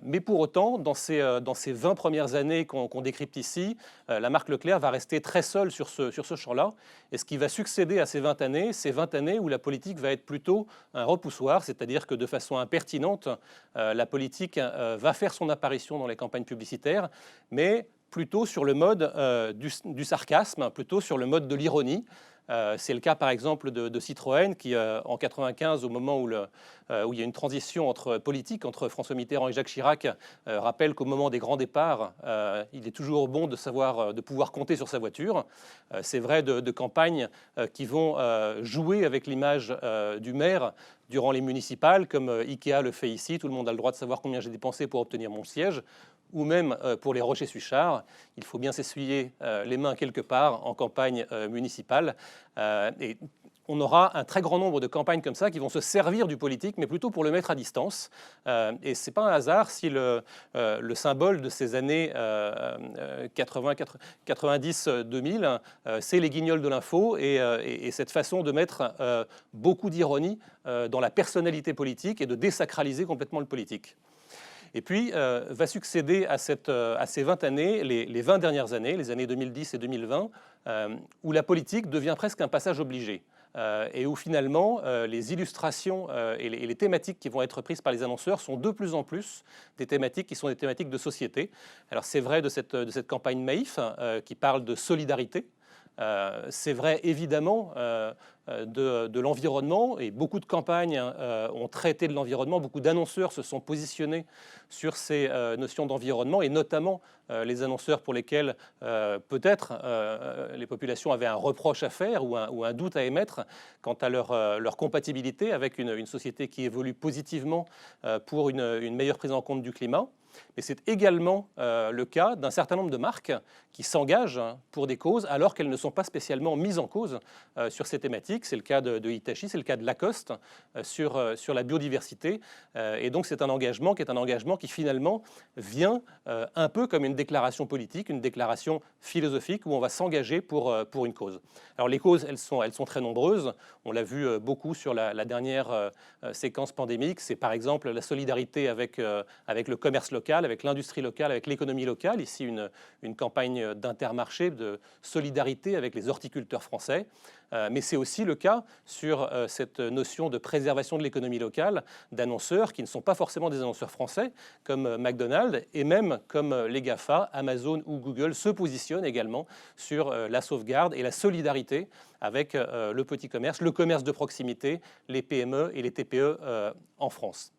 Mais pour autant, dans ces 20 premières années qu'on décrypte ici, la marque Leclerc va rester très seule sur ce champ-là. Et ce qui va succéder à ces 20 années, c'est 20 années où la politique va être plutôt un repoussoir, c'est-à-dire que de façon impertinente, la politique va faire son apparition dans les campagnes publicitaires, mais plutôt sur le mode du sarcasme, plutôt sur le mode de l'ironie. C'est le cas par exemple de Citroën qui, en 1995, au moment où il y a une transition politique entre François Mitterrand et Jacques Chirac, rappelle qu'au moment des grands départs, il est toujours bon de pouvoir compter sur sa voiture. C'est vrai de campagnes qui vont jouer avec l'image du maire durant les municipales, comme Ikea le fait ici, tout le monde a le droit de savoir combien j'ai dépensé pour obtenir mon siège, ou même pour les Rochers-Suchard, il faut bien s'essuyer les mains quelque part en campagne municipale. Et on aura un très grand nombre de campagnes comme ça qui vont se servir du politique, mais plutôt pour le mettre à distance. Et ce n'est pas un hasard si le symbole de ces années 90-2000, c'est les guignols de l'info et cette façon de mettre beaucoup d'ironie dans la personnalité politique et de désacraliser complètement le politique. Et puis va succéder à ces 20 années, les 20 dernières années, les années 2010 et 2020, où la politique devient presque un passage obligé. Et où finalement les illustrations et les thématiques qui vont être prises par les annonceurs sont de plus en plus des thématiques qui sont des thématiques de société. Alors c'est vrai de cette campagne Maïf qui parle de solidarité. C'est vrai évidemment de l'environnement, et beaucoup de campagnes ont traité de l'environnement, beaucoup d'annonceurs se sont positionnés sur ces notions d'environnement, et notamment les annonceurs pour lesquels peut-être les populations avaient un reproche à faire ou un doute à émettre quant à leur compatibilité avec une société qui évolue positivement pour une meilleure prise en compte du climat. Mais c'est également le cas d'un certain nombre de marques qui s'engagent pour des causes alors qu'elles ne sont pas spécialement mises en cause sur ces thématiques. C'est le cas de Hitachi, c'est le cas de Lacoste sur la biodiversité. Et donc c'est un engagement qui finalement vient un peu comme une déclaration politique, une déclaration philosophique où on va s'engager pour une cause. Alors les causes, elles sont très nombreuses. On l'a vu beaucoup sur la dernière séquence pandémique. C'est par exemple la solidarité avec le commerce local, avec l'industrie locale, avec l'économie locale. Ici, une campagne d'Intermarché, de solidarité avec les horticulteurs français. Mais c'est aussi le cas sur cette notion de préservation de l'économie locale d'annonceurs qui ne sont pas forcément des annonceurs français, comme McDonald's, et même comme les GAFA, Amazon ou Google, se positionnent également sur la sauvegarde et la solidarité avec le petit commerce, le commerce de proximité, les PME et les TPE en France.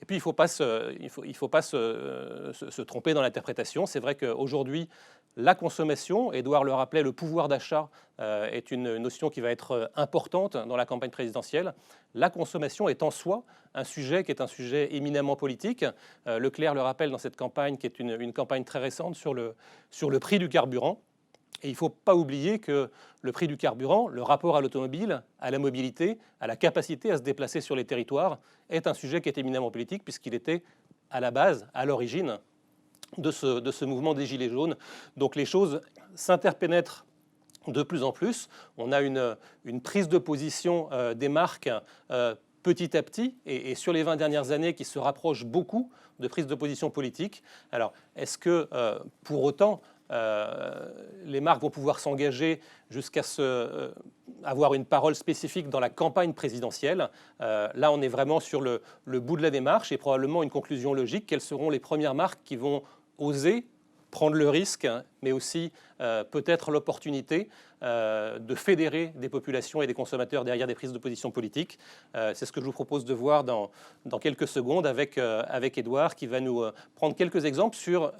Et puis, il ne faut pas se tromper dans l'interprétation. C'est vrai qu'aujourd'hui, la consommation, Édouard le rappelait, le pouvoir d'achat est une notion qui va être importante dans la campagne présidentielle. La consommation est en soi un sujet qui est un sujet éminemment politique. Leclerc le rappelle dans cette campagne, qui est une campagne très récente sur le prix du carburant. Et il ne faut pas oublier que le prix du carburant, le rapport à l'automobile, à la mobilité, à la capacité à se déplacer sur les territoires, est un sujet qui est éminemment politique puisqu'il était à la base, à l'origine de ce mouvement des Gilets jaunes. Donc les choses s'interpénètrent de plus en plus. On a une prise de position des marques petit à petit, et sur les 20 dernières années qui se rapproche beaucoup de prise de position politique. Alors, est-ce que pour autant les marques vont pouvoir s'engager jusqu'à avoir une parole spécifique dans la campagne présidentielle? Là, on est vraiment sur le bout de la démarche, et probablement une conclusion logique. Quelles seront les premières marques qui vont oser prendre le risque, mais aussi peut-être l'opportunité de fédérer des populations et des consommateurs derrière des prises de position politiques? C'est ce que je vous propose de voir dans quelques secondes avec Édouard, qui va nous prendre quelques exemples sur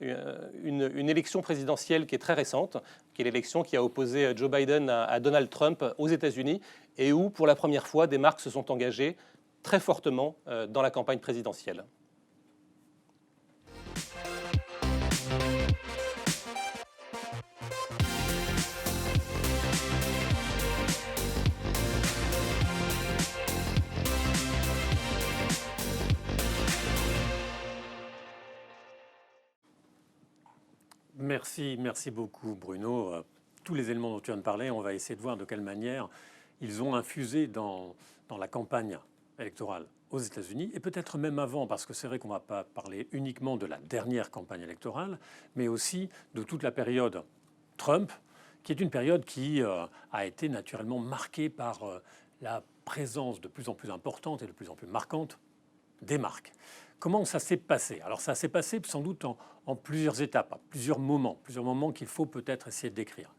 une élection présidentielle qui est très récente, qui est l'élection qui a opposé Joe Biden à Donald Trump aux États-Unis, et où, pour la première fois, des marques se sont engagées très fortement dans la campagne présidentielle. Merci beaucoup Bruno. Tous les éléments dont tu viens de parler, on va essayer de voir de quelle manière ils ont infusé dans la campagne électorale aux États-Unis, et peut-être même avant, parce que c'est vrai qu'on ne va pas parler uniquement de la dernière campagne électorale, mais aussi de toute la période Trump, qui est une période qui a été naturellement marquée par la présence de plus en plus importante et de plus en plus marquante des marques. Comment ça s'est passé? Alors ça s'est passé sans doute en plusieurs étapes, à plusieurs moments qu'il faut peut-être essayer de décrire.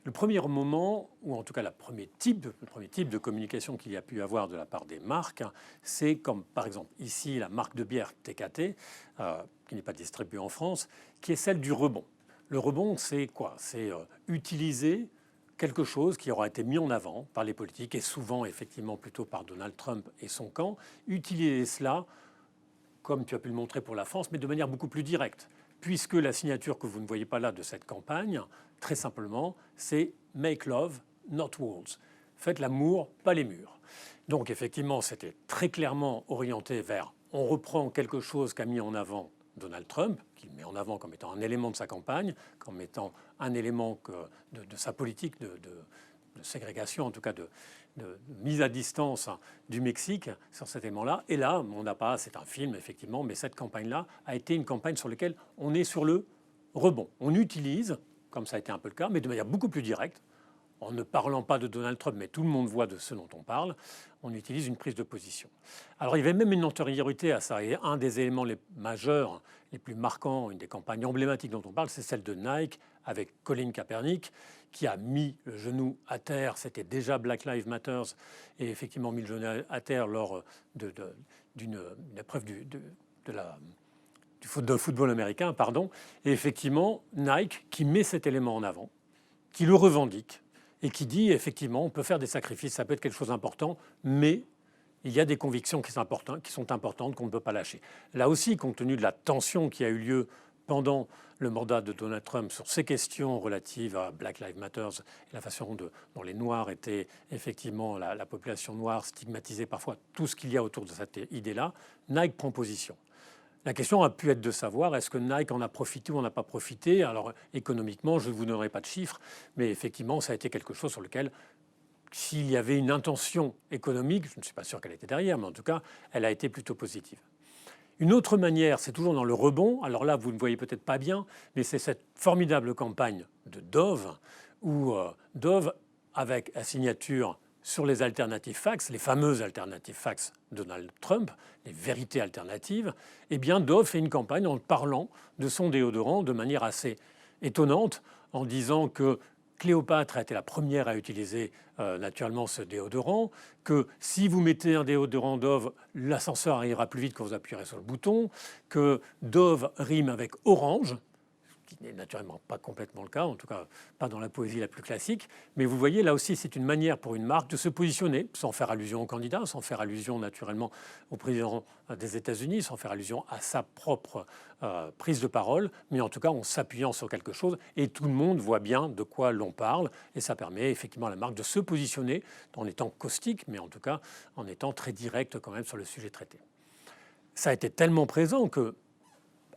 Le premier moment, ou en tout cas le premier type de communication qu'il y a pu avoir de la part des marques, c'est comme par exemple ici la marque de bière TKT, qui n'est pas distribuée en France, qui est celle du rebond. Le rebond, c'est quoi? C'est utiliser quelque chose qui aura été mis en avant par les politiques, et souvent effectivement plutôt par Donald Trump et son camp, utiliser cela, comme tu as pu le montrer pour la France, mais de manière beaucoup plus directe, puisque la signature que vous ne voyez pas là de cette campagne, très simplement, c'est « Make love, not walls ». Faites l'amour, pas les murs. Donc effectivement, c'était très clairement orienté vers « on reprend quelque chose qu'a mis en avant Donald Trump », qu'il met en avant comme étant un élément de sa campagne, comme étant un élément de sa politique ségrégation, en tout cas de mise à distance du Mexique sur cet élément-là. Et là, on n'a pas, c'est un film effectivement, mais cette campagne-là a été une campagne sur laquelle on est sur le rebond. On utilise, comme ça a été un peu le cas, mais de manière beaucoup plus directe, en ne parlant pas de Donald Trump, mais tout le monde voit de ce dont on parle, on utilise une prise de position. Alors il y avait même une antériorité à ça, et un des éléments les majeurs, les plus marquants, une des campagnes emblématiques dont on parle, c'est celle de Nike avec Colin Kaepernick, qui a mis le genou à terre, c'était déjà Black Lives Matter, et effectivement mis le genou à terre lors d'une épreuve de football américain, pardon, et effectivement Nike qui met cet élément en avant, qui le revendique, et qui dit effectivement on peut faire des sacrifices, ça peut être quelque chose d'important, mais il y a des convictions qui sont importantes qu'on ne peut pas lâcher. Là aussi, compte tenu de la tension qui a eu lieu pendant le mandat de Donald Trump sur ces questions relatives à Black Lives Matter et la façon dont les Noirs étaient effectivement la population noire stigmatisée parfois, tout ce qu'il y a autour de cette idée-là, Nike prend position. La question a pu être de savoir est-ce que Nike en a profité ou en a pas profité. Alors économiquement, je ne vous donnerai pas de chiffres, mais effectivement, ça a été quelque chose sur lequel, s'il y avait une intention économique, je ne suis pas sûr qu'elle était derrière, mais en tout cas, elle a été plutôt positive. Une autre manière, c'est toujours dans le rebond. Alors là, vous ne voyez peut-être pas bien, mais c'est cette formidable campagne de Dove, où Dove, avec la signature sur les alternatives fax, les fameuses alternatives fax de Donald Trump, les vérités alternatives, eh bien Dove fait une campagne en parlant de son déodorant de manière assez étonnante, en disant que Cléopâtre a été la première à utiliser naturellement ce déodorant, que si vous mettez un déodorant Dove, l'ascenseur arrivera plus vite quand vous appuierez sur le bouton, que Dove rime avec orange, ce qui n'est naturellement pas complètement le cas, en tout cas pas dans la poésie la plus classique. Mais vous voyez, là aussi, c'est une manière pour une marque de se positionner, sans faire allusion au candidat, sans faire allusion naturellement au président des États-Unis, sans faire allusion à sa propre prise de parole, mais en tout cas en s'appuyant sur quelque chose. Et tout le monde voit bien de quoi l'on parle. Et ça permet effectivement à la marque de se positionner en étant caustique, mais en tout cas en étant très direct quand même sur le sujet traité. Ça a été tellement présent que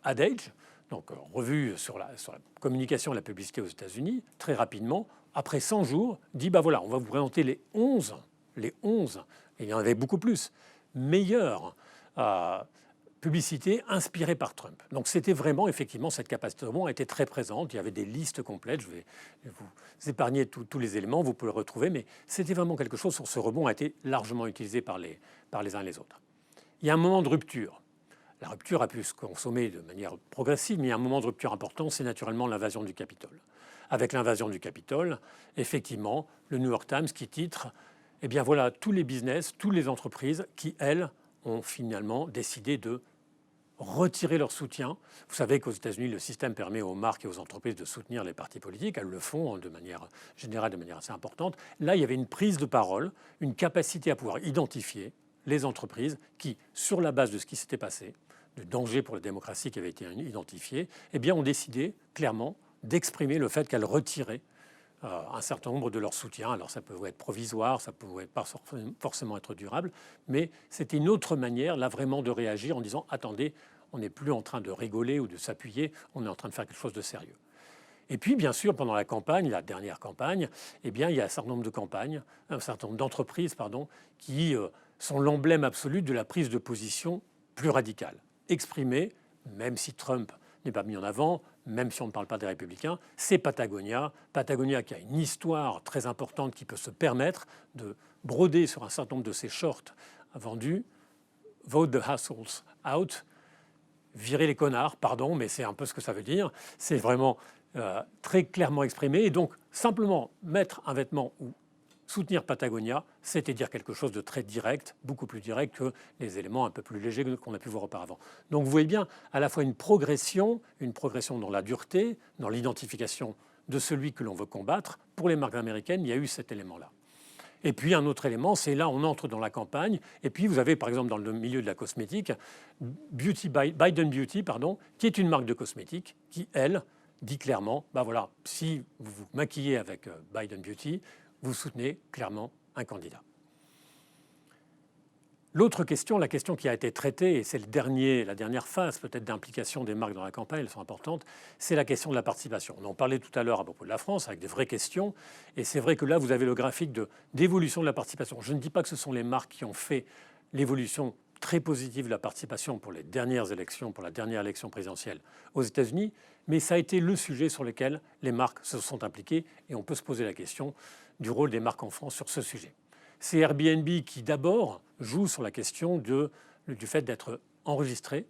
Ad Age, donc revue sur la communication et la publicité aux États-Unis, très rapidement, après 100 jours, dit bah voilà, on va vous présenter les 11, et il y en avait beaucoup plus, meilleures publicités inspirées par Trump. Donc c'était vraiment, effectivement, cette capacité de rebond a été très présente. Il y avait des listes complètes, je vais vous épargner tous les éléments, vous pouvez le retrouver, mais c'était vraiment quelque chose sur ce rebond a été largement utilisé par les uns et les autres. Il y a un moment de rupture. La rupture a pu se consommer de manière progressive, mais il y a un moment de rupture important, c'est naturellement l'invasion du Capitole. Avec l'invasion du Capitole, effectivement, le New York Times qui titre « Eh bien voilà, tous les business, toutes les entreprises qui, elles, ont finalement décidé de retirer leur soutien ». Vous savez qu'aux États-Unis, le système permet aux marques et aux entreprises de soutenir les partis politiques. Elles le font de manière générale, de manière assez importante. Là, il y avait une prise de parole, une capacité à pouvoir identifier les entreprises qui, sur la base de ce qui s'était passé, du danger pour la démocratie qui avait été identifié, eh bien, ont décidé clairement d'exprimer le fait qu'elles retiraient un certain nombre de leurs soutiens. Alors ça pouvait être provisoire, ça pouvait pas forcément être durable, mais c'était une autre manière, là, vraiment de réagir en disant « Attendez, on n'est plus en train de rigoler ou de s'appuyer, on est en train de faire quelque chose de sérieux ». Et puis, bien sûr, pendant la campagne, la dernière campagne, eh bien, il y a un certain nombre de campagnes, un certain nombre d'entreprises, qui sont l'emblème absolu de la prise de position plus radicale. Exprimée, même si Trump n'est pas mis en avant, même si on ne parle pas des Républicains, c'est Patagonia. Patagonia qui a une histoire très importante qui peut se permettre de broder sur un certain nombre de ses shorts vendus « Vote the hassles out », virer les connards, pardon, mais c'est un peu ce que ça veut dire. C'est vraiment très clairement exprimé. Et donc, simplement mettre un vêtement ou soutenir Patagonia, c'était dire quelque chose de très direct, beaucoup plus direct que les éléments un peu plus légers qu'on a pu voir auparavant. Donc vous voyez bien à la fois une progression dans la dureté, dans l'identification de celui que l'on veut combattre. Pour les marques américaines, il y a eu cet élément-là. Et puis un autre élément, c'est là on entre dans la campagne. Et puis vous avez par exemple dans le milieu de la cosmétique, Biden Beauty, qui est une marque de cosmétiques qui, elle, dit clairement, bah voilà, si vous vous maquillez avec Biden Beauty, vous soutenez clairement un candidat. L'autre question, la question qui a été traitée, et c'est la dernière phase peut-être d'implication des marques dans la campagne, elles sont importantes, c'est la question de la participation. On en parlait tout à l'heure à propos de la France, avec des vraies questions, et c'est vrai que là, vous avez le graphique d'évolution de la participation. Je ne dis pas que ce sont les marques qui ont fait l'évolution très positive de la participation pour les dernières élections, pour la dernière élection présidentielle aux États-Unis, mais ça a été le sujet sur lequel les marques se sont impliquées, et on peut se poser la question du rôle des marques en France sur ce sujet. C'est Airbnb qui d'abord joue sur la question du fait d'être enregistré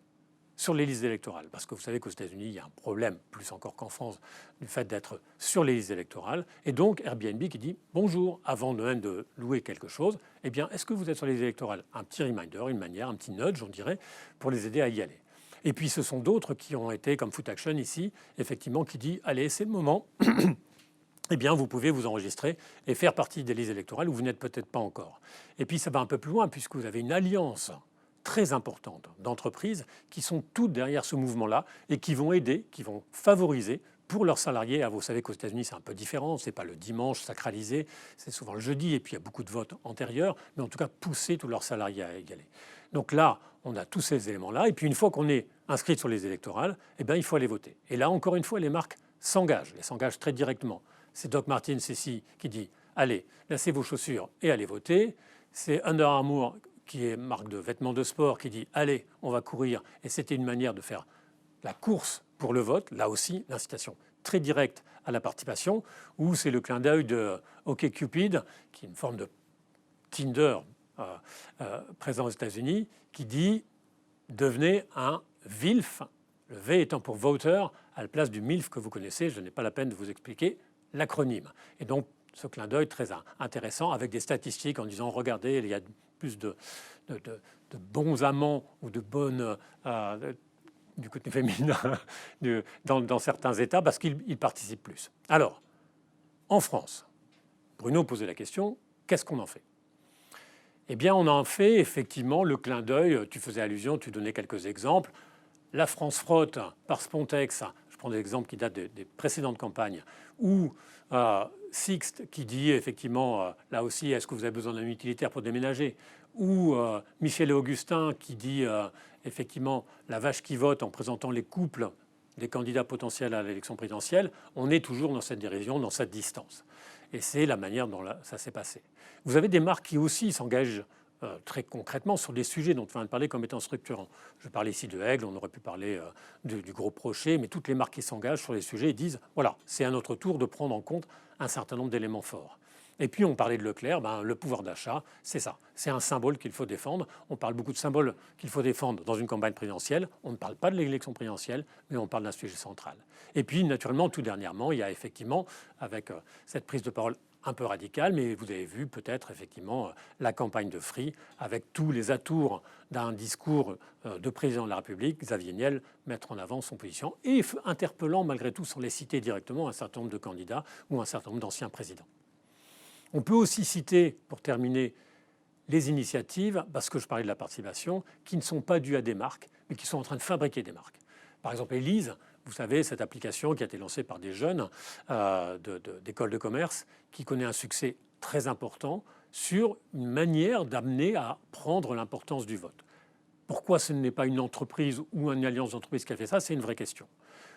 sur les listes électorales. Parce que vous savez qu'aux États-Unis, il y a un problème, plus encore qu'en France, du fait d'être sur les listes électorales. Et donc Airbnb qui dit « Bonjour, avant même de louer quelque chose, eh bien, est-ce que vous êtes sur les listes électorales ?» Un petit reminder, une manière, un petit nudge, on dirait, pour les aider à y aller. Et puis ce sont d'autres qui ont été, comme Foot Action ici, effectivement, qui dit « Allez, c'est le moment ». Eh bien, vous pouvez vous enregistrer et faire partie des listes électorales où vous n'êtes peut-être pas encore. Et puis, ça va un peu plus loin, puisque vous avez une alliance très importante d'entreprises qui sont toutes derrière ce mouvement-là et qui vont aider, qui vont favoriser pour leurs salariés. Vous savez qu'aux États-Unis, c'est un peu différent. Ce n'est pas le dimanche sacralisé, c'est souvent le jeudi, et puis il y a beaucoup de votes antérieurs, mais en tout cas, pousser tous leurs salariés à y aller. Donc là, on a tous ces éléments-là. Et puis, une fois qu'on est inscrit sur les électorales, eh bien, il faut aller voter. Et là, encore une fois, les marques s'engagent. Elles s'engagent très directement. C'est Doc Martens ici qui dit « Allez, lacez vos chaussures et allez voter ». C'est Under Armour, qui est marque de vêtements de sport, qui dit « Allez, on va courir ». Et c'était une manière de faire la course pour le vote. Là aussi, l'incitation très directe à la participation, ou c'est le clin d'œil de OkCupid, qui est une forme de Tinder présent aux États-Unis, qui dit « Devenez un VILF ». Le V étant pour voter, à la place du MILF que vous connaissez, je n'ai pas la peine de vous expliquer l'acronyme. Et donc, ce clin d'œil très intéressant avec des statistiques en disant « Regardez, il y a plus de bons amants ou de bonnes du côté féminin dans certains États parce qu'ils participent plus. » Alors, en France, Bruno posait la question « Qu'est-ce qu'on en fait ?» Eh bien, on en fait effectivement le clin d'œil. Tu faisais allusion, tu donnais quelques exemples. La France frotte par Spontex, je prends des exemples qui datent des précédentes campagnes, ou Sixt qui dit effectivement, là aussi, est-ce que vous avez besoin d'un utilitaire pour déménager, ou Michel et Augustin qui dit effectivement la vache qui vote en présentant les couples des candidats potentiels à l'élection présidentielle, on est toujours dans cette dérision, dans cette distance. Et c'est la manière dont ça s'est passé. Vous avez des marques qui aussi s'engagent très concrètement sur des sujets dont on vient de parler comme étant structurants. Je parlais ici de Aigle, on aurait pu parler du groupe Rocher, mais toutes les marques qui s'engagent sur les sujets et disent voilà, c'est à notre tour de prendre en compte un certain nombre d'éléments forts. Et puis on parlait de Leclerc, le pouvoir d'achat, c'est ça. C'est un symbole qu'il faut défendre. On parle beaucoup de symboles qu'il faut défendre dans une campagne présidentielle. On ne parle pas de l'élection présidentielle, mais on parle d'un sujet central. Et puis naturellement, tout dernièrement, il y a effectivement, avec cette prise de parole un peu radical, mais vous avez vu peut-être effectivement la campagne de Free avec tous les atours d'un discours de président de la République, Xavier Niel, mettre en avant son position et interpellant malgré tout, sans les citer directement, un certain nombre de candidats ou un certain nombre d'anciens présidents. On peut aussi citer, pour terminer, les initiatives, parce que je parlais de la participation, qui ne sont pas dues à des marques, mais qui sont en train de fabriquer des marques. Par exemple, Élise, vous savez, cette application qui a été lancée par des jeunes d'écoles de commerce, qui connaît un succès très important sur une manière d'amener à prendre l'importance du vote. Pourquoi ce n'est pas une entreprise ou une alliance d'entreprises qui a fait ça, c'est une vraie question.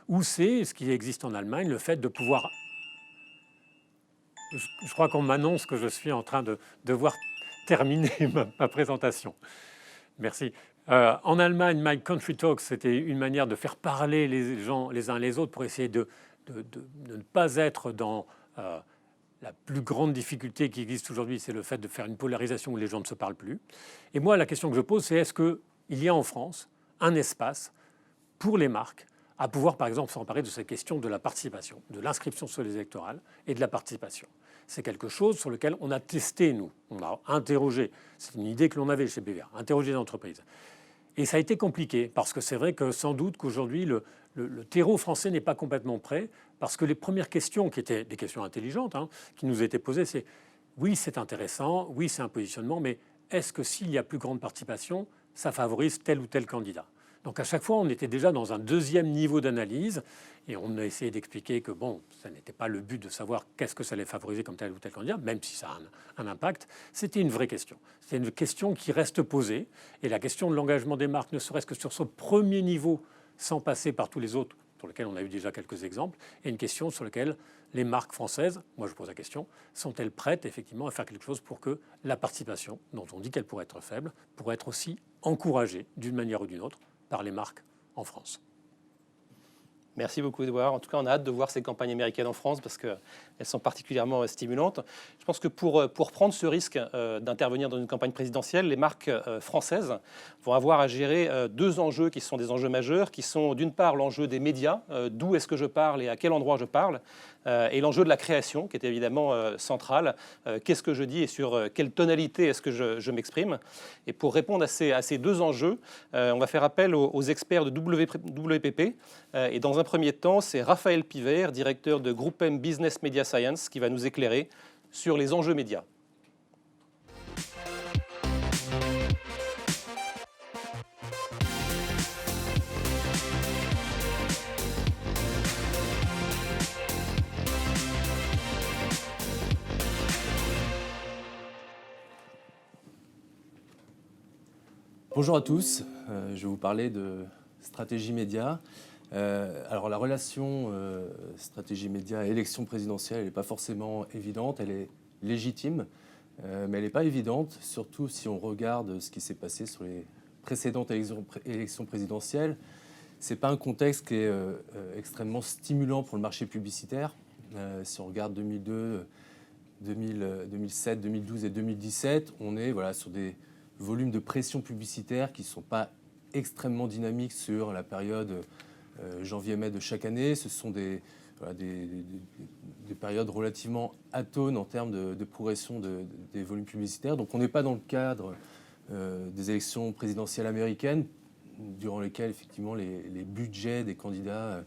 Ou c'est ce qui existe en Allemagne, le fait de pouvoir... Je crois qu'on m'annonce que je suis en train de devoir terminer ma présentation. Merci. En Allemagne, My Country Talks, c'était une manière de faire parler les gens les uns les autres pour essayer de ne pas être dans la plus grande difficulté qui existe aujourd'hui, c'est le fait de faire une polarisation où les gens ne se parlent plus. Et moi, la question que je pose, c'est est-ce qu'il y a en France un espace pour les marques à pouvoir, par exemple, s'emparer de cette question de la participation, de l'inscription sur les électorales et de la participation. C'est quelque chose sur lequel on a testé, nous. On a interrogé. C'est une idée que l'on avait chez BVA, interroger les entreprises. Et ça a été compliqué, parce que c'est vrai que sans doute qu'aujourd'hui, le terreau français n'est pas complètement prêt, parce que les premières questions, qui étaient des questions intelligentes, qui nous étaient posées, c'est oui, c'est intéressant, oui, c'est un positionnement, mais est-ce que s'il y a plus grande participation, ça favorise tel ou tel candidat ? Donc à chaque fois, on était déjà dans un deuxième niveau d'analyse et on a essayé d'expliquer que bon, ça n'était pas le but de savoir qu'est-ce que ça allait favoriser comme tel ou tel candidat, même si ça a un impact. C'était une vraie question. C'est une question qui reste posée et la question de l'engagement des marques, ne serait-ce que sur ce premier niveau, sans passer par tous les autres, pour lesquels on a eu déjà quelques exemples, et une question sur laquelle les marques françaises, moi je pose la question, sont-elles prêtes effectivement à faire quelque chose pour que la participation, dont on dit qu'elle pourrait être faible, pourrait être aussi encouragée d'une manière ou d'une autre par les marques en France. Merci beaucoup, Edouard. En tout cas, on a hâte de voir ces campagnes américaines en France parce qu'elles sont particulièrement stimulantes. Je pense que pour prendre ce risque d'intervenir dans une campagne présidentielle, les marques françaises vont avoir à gérer deux enjeux qui sont des enjeux majeurs, qui sont d'une part l'enjeu des médias, d'où est-ce que je parle et à quel endroit je parle, et l'enjeu de la création, qui est évidemment central. Qu'est-ce que je dis et sur quelle tonalité est-ce que je m'exprime? Et pour répondre à ces deux enjeux, on va faire appel aux experts de WPP. Et dans un premier temps, c'est Raphaël Pivert, directeur de GroupM Business Media Science, qui va nous éclairer sur les enjeux médias. Bonjour à tous, je vais vous parler de stratégie média. Alors la relation stratégie média et élection présidentielle, elle n'est pas forcément évidente, elle est légitime, mais elle n'est pas évidente, surtout si on regarde ce qui s'est passé sur les précédentes élections présidentielles. Ce n'est pas un contexte qui est extrêmement stimulant pour le marché publicitaire. Si on regarde 2002, 2007, 2012 et 2017, on est sur des volumes de pression publicitaire qui ne sont pas extrêmement dynamiques sur la période janvier-mai de chaque année. Ce sont des périodes relativement atones en termes de progression des volumes publicitaires. Donc on n'est pas dans le cadre des élections présidentielles américaines, durant lesquelles effectivement les budgets des candidats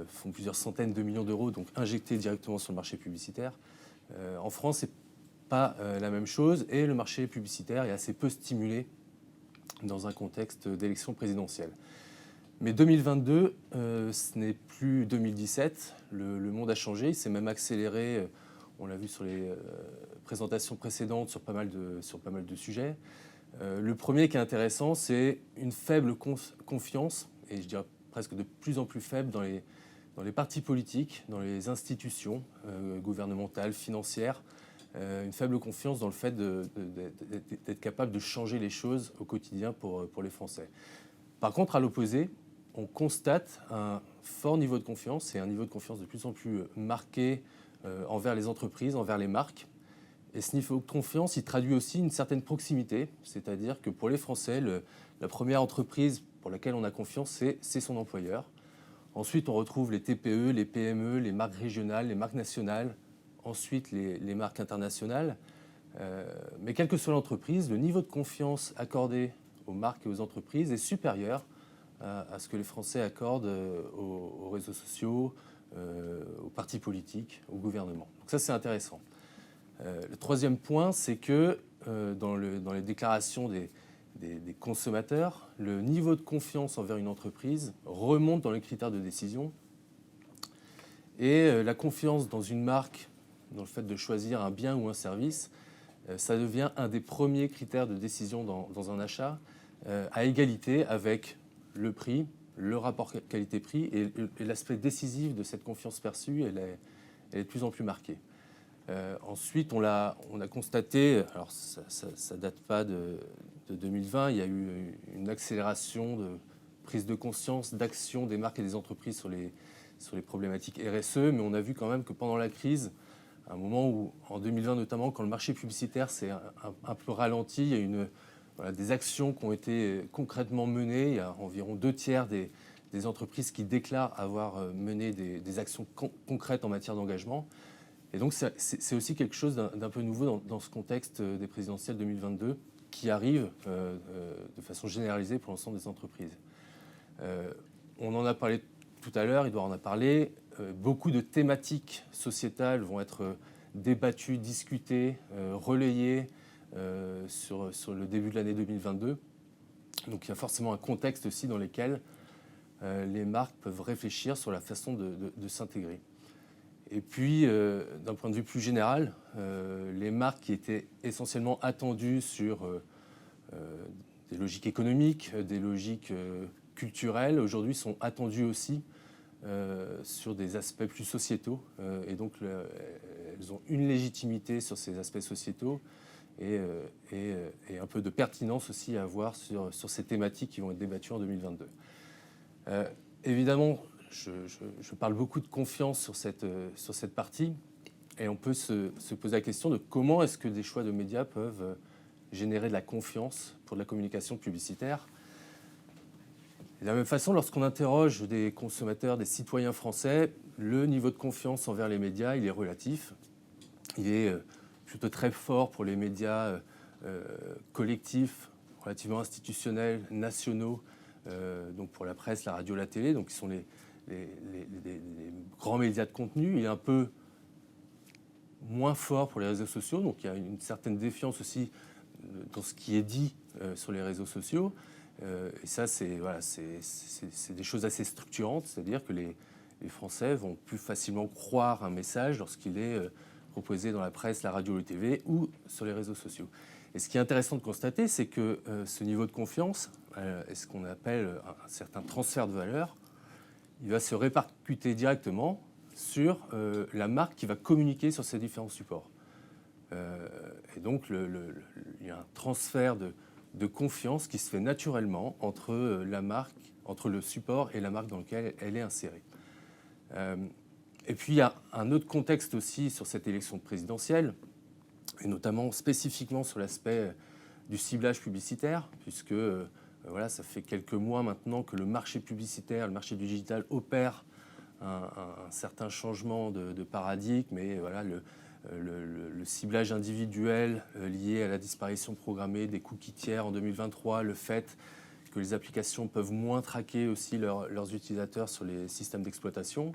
font plusieurs centaines de millions d'euros, donc injectés directement sur le marché publicitaire. En France, c'est pas la même chose et le marché publicitaire est assez peu stimulé dans un contexte d'élection présidentielle. Mais 2022, ce n'est plus 2017, le monde a changé, il s'est même accéléré, on l'a vu sur les présentations précédentes sur pas mal de sujets. Le premier qui est intéressant, c'est une faible confiance, et je dirais presque de plus en plus faible dans les partis politiques, dans les institutions gouvernementales, financières, une faible confiance dans le fait d'être capable de changer les choses au quotidien pour les Français. Par contre, à l'opposé, on constate un fort niveau de confiance et un niveau de confiance de plus en plus marqué envers les entreprises, envers les marques. Et ce niveau de confiance, il traduit aussi une certaine proximité, c'est-à-dire que pour les Français, la première entreprise pour laquelle on a confiance, c'est son employeur. Ensuite, on retrouve les TPE, les PME, les marques régionales, les marques nationales, ensuite les marques internationales. Mais quelle que soit l'entreprise, le niveau de confiance accordé aux marques et aux entreprises est supérieur à ce que les Français accordent aux réseaux sociaux, aux partis politiques, au gouvernement. Donc ça, c'est intéressant. Le troisième point, c'est que dans les déclarations des consommateurs, le niveau de confiance envers une entreprise remonte dans les critères de décision. Et la confiance dans une marque, dans le fait de choisir un bien ou un service, ça devient un des premiers critères de décision dans un achat, à égalité avec le prix, le rapport qualité-prix et l'aspect décisif de cette confiance perçue, elle est de plus en plus marquée. Ensuite, on a constaté, alors ça ne date pas de 2020, il y a eu une accélération de prise de conscience, d'action des marques et des entreprises sur les problématiques RSE, mais on a vu quand même que pendant la crise, à un moment où, en 2020 notamment, quand le marché publicitaire s'est un peu ralenti, il y a eu des actions qui ont été concrètement menées. Il y a environ 2/3 des entreprises qui déclarent avoir mené des actions concrètes en matière d'engagement. Et donc c'est aussi quelque chose d'un peu nouveau dans ce contexte des présidentielles 2022 qui arrive de façon généralisée pour l'ensemble des entreprises. On en a parlé tout à l'heure, Edouard en a parlé. Beaucoup de thématiques sociétales vont être débattues, discutées, relayées sur le début de l'année 2022. Donc il y a forcément un contexte aussi dans lequel les marques peuvent réfléchir sur la façon de s'intégrer. Et puis, d'un point de vue plus général, les marques qui étaient essentiellement attendues sur des logiques économiques, des logiques culturelles, aujourd'hui sont attendues aussi sur des aspects plus sociétaux. Et donc, elles ont une légitimité sur ces aspects sociétaux et un peu de pertinence aussi à avoir sur ces thématiques qui vont être débattues en 2022. Évidemment, je parle beaucoup de confiance sur cette partie et on peut se poser la question de comment est-ce que des choix de médias peuvent générer de la confiance pour de la communication publicitaire. De la même façon, lorsqu'on interroge des consommateurs, des citoyens français, le niveau de confiance envers les médias, il est relatif. Il est plutôt très fort pour les médias collectifs, relativement institutionnels, nationaux, donc pour la presse, la radio, la télé, donc qui sont les grands médias de contenu. Il est un peu moins fort pour les réseaux sociaux, donc il y a une certaine défiance aussi dans ce qui est dit sur les réseaux sociaux. Et ça, c'est des choses assez structurantes, c'est-à-dire que les Français vont plus facilement croire un message lorsqu'il est proposé dans la presse, la radio, la TV ou sur les réseaux sociaux. Et ce qui est intéressant de constater, c'est que ce niveau de confiance, est ce qu'on appelle un certain transfert de valeur, il va se répercuter directement sur la marque qui va communiquer sur ces différents supports. Et donc, il y a un transfert de confiance qui se fait naturellement entre la marque, entre le support et la marque dans lequel elle est insérée. Et puis, il y a un autre contexte aussi sur cette élection présidentielle, et notamment spécifiquement sur l'aspect du ciblage publicitaire, puisque voilà, ça fait quelques mois maintenant que le marché publicitaire, le marché du digital opère un certain changement de paradigme, et voilà, le ciblage individuel lié à la disparition programmée des cookies tiers en 2023, le fait que les applications peuvent moins traquer aussi leurs utilisateurs sur les systèmes d'exploitation,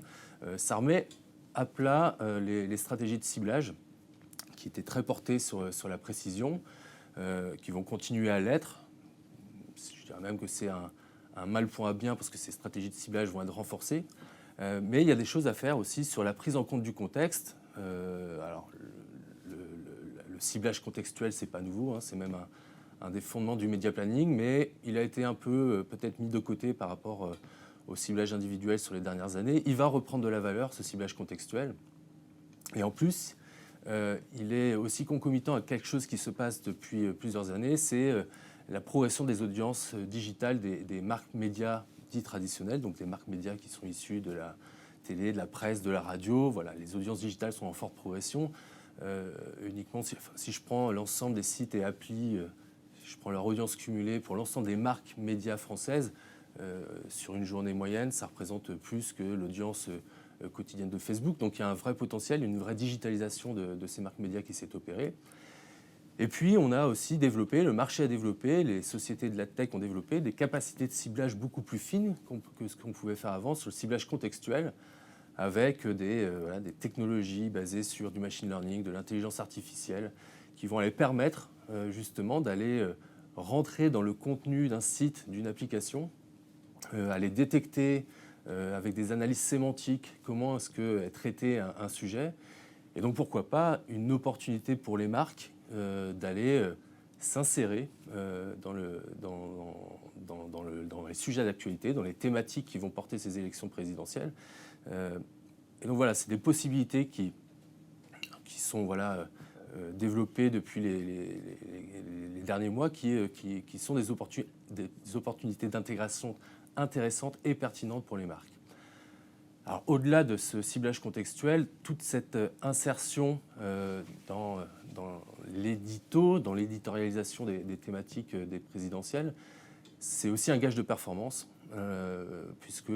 ça remet à plat les stratégies de ciblage qui étaient très portées sur la précision, qui vont continuer à l'être. Je dirais même que c'est un mal pour un bien parce que ces stratégies de ciblage vont être renforcées. Mais il y a des choses à faire aussi sur la prise en compte du contexte. Alors, le ciblage contextuel, c'est pas nouveau, hein, c'est même un des fondements du media planning, mais il a été un peu peut-être mis de côté par rapport au ciblage individuel sur les dernières années. Il va reprendre de la valeur, ce ciblage contextuel. Et en plus, il est aussi concomitant à quelque chose qui se passe depuis plusieurs années, c'est la progression des audiences digitales des marques médias dites traditionnelles, donc des marques médias qui sont issues de la télé, de la presse, de la radio. Voilà, les audiences digitales sont en forte progression. Uniquement si je prends l'ensemble des sites et applis, je prends leur audience cumulée pour l'ensemble des marques médias françaises, sur une journée moyenne, ça représente plus que l'audience quotidienne de Facebook. Donc il y a un vrai potentiel, une vraie digitalisation de ces marques médias qui s'est opérée. Et puis on a aussi développé, le marché a développé, les sociétés de la tech ont développé des capacités de ciblage beaucoup plus fines que ce qu'on pouvait faire avant sur le ciblage contextuel, avec des technologies basées sur du machine learning, de l'intelligence artificielle, qui vont aller permettre justement d'aller rentrer dans le contenu d'un site, d'une application, aller détecter avec des analyses sémantiques comment est-ce qu'est traité un sujet. Et donc pourquoi pas une opportunité pour les marques d'aller s'insérer dans les sujets d'actualité, dans les thématiques qui vont porter ces élections présidentielles. Et donc voilà, c'est des possibilités qui sont développées depuis les derniers mois, qui sont des opportunités d'intégration intéressantes et pertinentes pour les marques. Alors, au-delà de ce ciblage contextuel, toute cette insertion dans l'édito, dans l'éditorialisation des thématiques des présidentielles, c'est aussi un gage de performance, puisque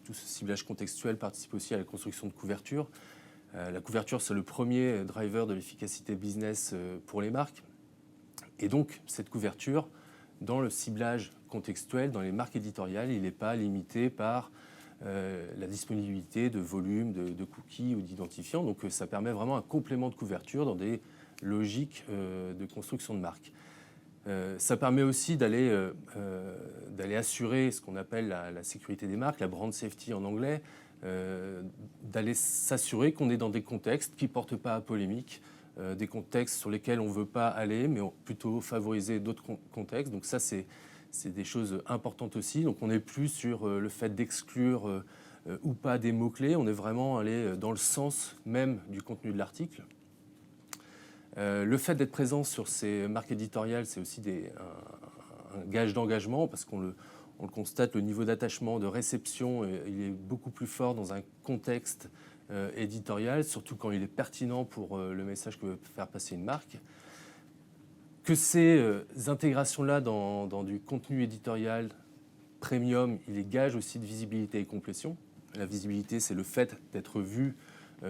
tout ce ciblage contextuel participe aussi à la construction de couverture. La couverture, c'est le premier driver de l'efficacité business pour les marques. Et donc, cette couverture, dans le ciblage contextuel, dans les marques éditoriales, il n'est pas limité par la disponibilité de volume, de cookies ou d'identifiants. Donc ça permet vraiment un complément de couverture dans des logiques de construction de marque. Ça permet aussi d'aller assurer ce qu'on appelle la sécurité des marques, la brand safety en anglais, d'aller s'assurer qu'on est dans des contextes qui ne portent pas à polémique, des contextes sur lesquels on ne veut pas aller, mais plutôt favoriser d'autres contextes. Donc ça, c'est des choses importantes aussi. Donc on n'est plus sur le fait d'exclure ou pas des mots-clés, on est vraiment allé dans le sens même du contenu de l'article. Le fait d'être présent sur ces marques éditoriales, c'est aussi un gage d'engagement, parce qu'on le constate, le niveau d'attachement, de réception, il est beaucoup plus fort dans un contexte éditorial, surtout quand il est pertinent pour le message que veut faire passer une marque. Que ces intégrations-là dans du contenu éditorial premium, il est gage aussi de visibilité et complétion. La visibilité, c'est le fait d'être vu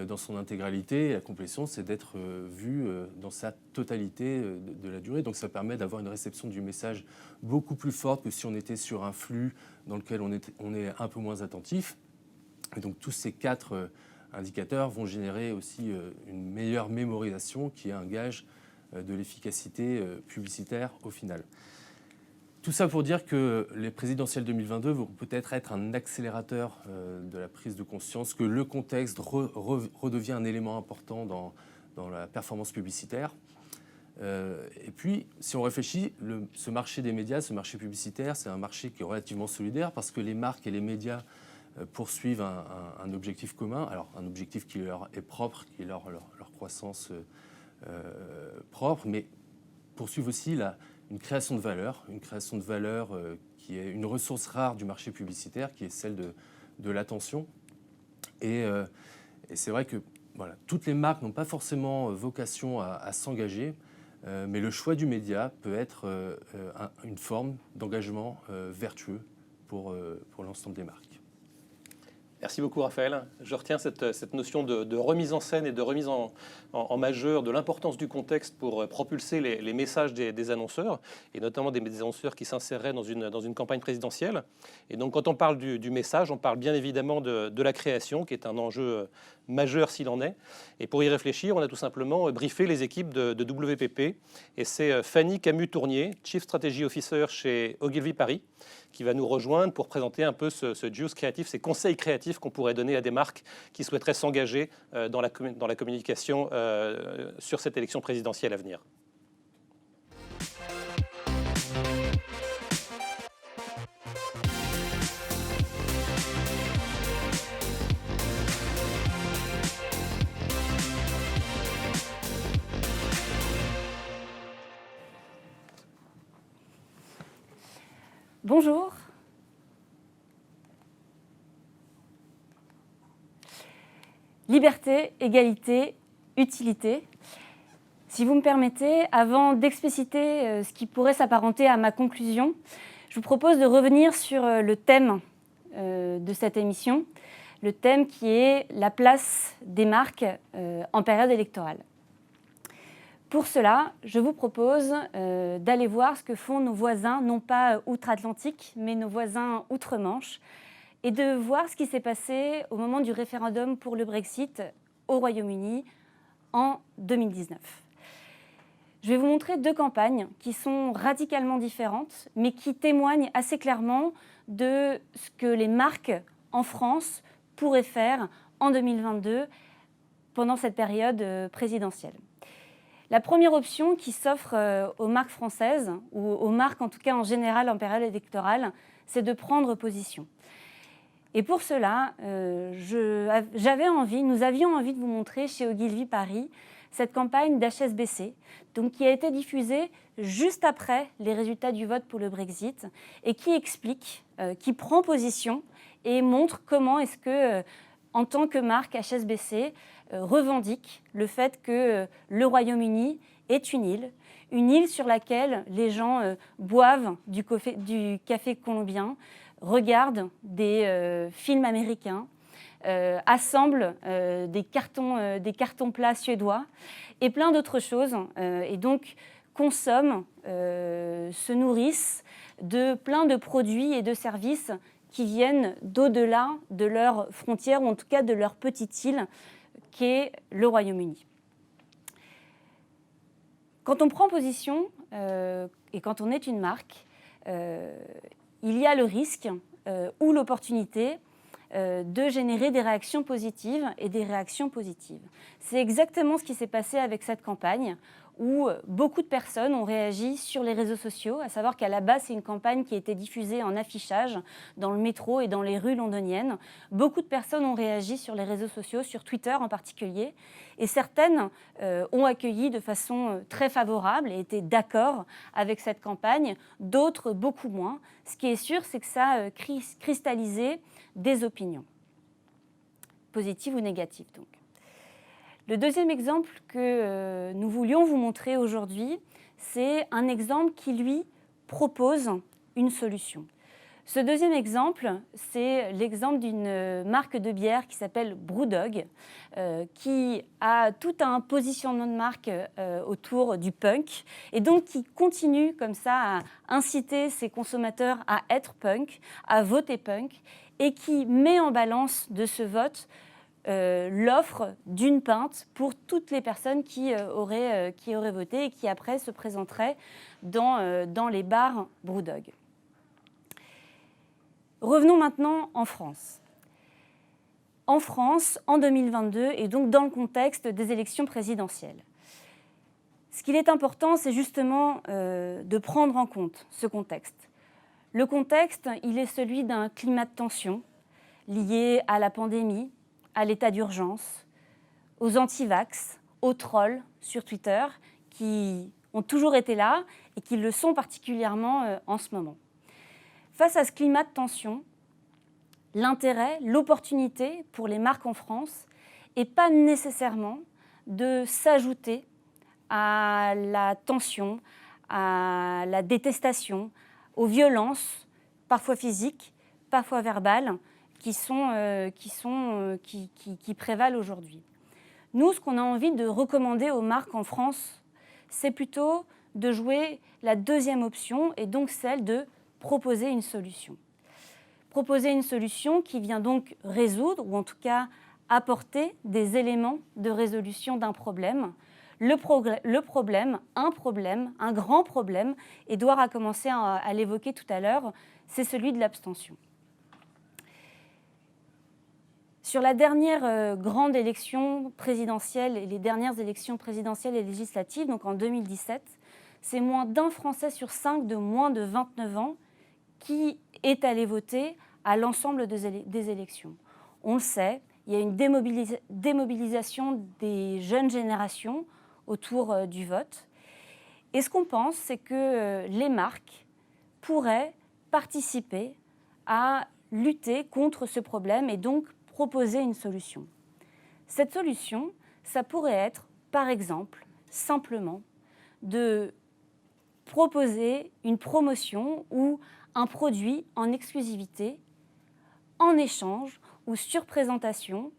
dans son intégralité, et la complétion, c'est d'être vu dans sa totalité de la durée. Donc ça permet d'avoir une réception du message beaucoup plus forte que si on était sur un flux dans lequel on est un peu moins attentif. Et donc tous ces 4 indicateurs vont générer aussi une meilleure mémorisation, qui est un gage de l'efficacité publicitaire au final. Tout ça pour dire que les présidentielles 2022 vont peut-être être un accélérateur de la prise de conscience, que le contexte redevient un élément important dans la performance publicitaire. Et puis, si on réfléchit, ce marché des médias, ce marché publicitaire, c'est un marché qui est relativement solidaire, parce que les marques et les médias poursuivent un objectif commun, alors un objectif qui leur est propre, qui est leur croissance propre, mais poursuivent aussi une création de valeur qui est une ressource rare du marché publicitaire, qui est celle de l'attention. Et c'est vrai que voilà, toutes les marques n'ont pas forcément vocation à s'engager, mais le choix du média peut être une forme d'engagement vertueux pour l'ensemble des marques. Merci beaucoup Raphaël. Je retiens cette notion de remise en scène et de remise en majeur de l'importance du contexte pour propulser les messages des annonceurs, et notamment des annonceurs qui s'inséreraient dans une campagne présidentielle. Et donc quand on parle du message, on parle bien évidemment de la création, qui est un enjeu majeur s'il en est. Et pour y réfléchir, on a tout simplement briefé les équipes de WPP. Et c'est Fanny Camus-Tournier, Chief Strategy Officer chez Ogilvy Paris, qui va nous rejoindre pour présenter un peu ce juice créatif, ces conseils créatifs qu'on pourrait donner à des marques qui souhaiteraient s'engager dans la communication sur cette élection présidentielle à venir. Bonjour. Liberté, égalité, utilité. Si vous me permettez, avant d'expliciter ce qui pourrait s'apparenter à ma conclusion, je vous propose de revenir sur le thème de cette émission, le thème qui est la place des marques en période électorale. Pour cela, je vous propose d'aller voir ce que font nos voisins, non pas outre-Atlantique, mais nos voisins outre-Manche, et de voir ce qui s'est passé au moment du référendum pour le Brexit au Royaume-Uni en 2019. Je vais vous montrer 2 campagnes qui sont radicalement différentes, mais qui témoignent assez clairement de ce que les marques en France pourraient faire en 2022 pendant cette période présidentielle. La première option qui s'offre aux marques françaises, ou aux marques en tout cas en général en période électorale, c'est de prendre position. Et pour cela, nous avions envie de vous montrer chez Ogilvy Paris cette campagne d'HSBC, donc qui a été diffusée juste après les résultats du vote pour le Brexit, et qui explique, qui prend position et montre comment est-ce que, en tant que marque, HSBC revendique le fait que le Royaume-Uni est une île sur laquelle les gens boivent du café colombien, regardent des films américains, assemblent des cartons plats suédois et plein d'autres choses, et donc consomment, se nourrissent de plein de produits et de services qui viennent d'au-delà de leurs frontières, ou en tout cas de leur petite île qu'est le Royaume-Uni. Quand on prend position, et quand on est une marque, il y a le risque ou l'opportunité de générer des réactions positives et des réactions positives. C'est exactement ce qui s'est passé avec cette campagne où beaucoup de personnes ont réagi sur les réseaux sociaux, à savoir qu'à la base, c'est une campagne qui a été diffusée en affichage dans le métro et dans les rues londoniennes. Beaucoup de personnes ont réagi sur les réseaux sociaux, sur Twitter en particulier, et certaines ont accueilli de façon très favorable et étaient d'accord avec cette campagne, d'autres beaucoup moins. Ce qui est sûr, c'est que ça a cristallisé des opinions, positives ou négatives donc. Le deuxième exemple que nous voulions vous montrer aujourd'hui, c'est un exemple qui, lui, propose une solution. Ce deuxième exemple, c'est l'exemple d'une marque de bière qui s'appelle BrewDog, qui a tout un positionnement de marque autour du punk, et donc qui continue comme ça à inciter ses consommateurs à être punk, à voter punk, et qui met en balance de ce vote l'offre d'une pinte pour toutes les personnes qui auraient voté et qui après se présenteraient dans les bars BrewDog. Revenons maintenant en France. En France, en 2022, et donc dans le contexte des élections présidentielles. Ce qu'il est important, c'est justement de prendre en compte ce contexte. Le contexte, il est celui d'un climat de tension lié à la pandémie, à l'état d'urgence, aux anti-vax, aux trolls sur Twitter, qui ont toujours été là et qui le sont particulièrement en ce moment. Face à ce climat de tension, l'intérêt, l'opportunité pour les marques en France n'est pas nécessairement de s'ajouter à la tension, à la détestation, aux violences, parfois physiques, parfois verbales, qui prévalent aujourd'hui. Nous, ce qu'on a envie de recommander aux marques en France, c'est plutôt de jouer la deuxième option et donc celle de proposer une solution. Proposer une solution qui vient donc résoudre, ou en tout cas apporter des éléments de résolution d'un problème. Un grand problème, Édouard a commencé à l'évoquer tout à l'heure, c'est celui de l'abstention. Sur la dernière grande élection présidentielle et les dernières élections présidentielles et législatives, donc en 2017, c'est moins d'un Français sur 5 de moins de 29 ans qui est allé voter à l'ensemble des élections. On le sait, il y a une démobilisation des jeunes générations autour du vote. Et ce qu'on pense, c'est que les marques pourraient participer à lutter contre ce problème et donc proposer une solution. Cette solution, ça pourrait être, par exemple, simplement de proposer une promotion ou un produit en exclusivité en échange ou sur présentation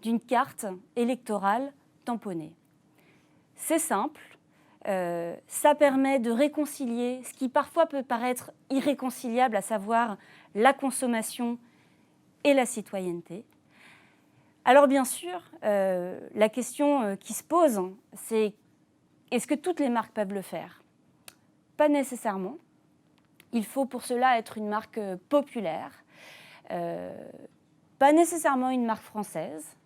d'une carte électorale tamponnée. C'est simple, ça permet de réconcilier ce qui parfois peut paraître irréconciliable, à savoir la consommation et la citoyenneté. Alors bien sûr, la question qui se pose, c'est est-ce que toutes les marques peuvent le faire ? Pas nécessairement. Il faut pour cela être une marque populaire, pas nécessairement une marque française,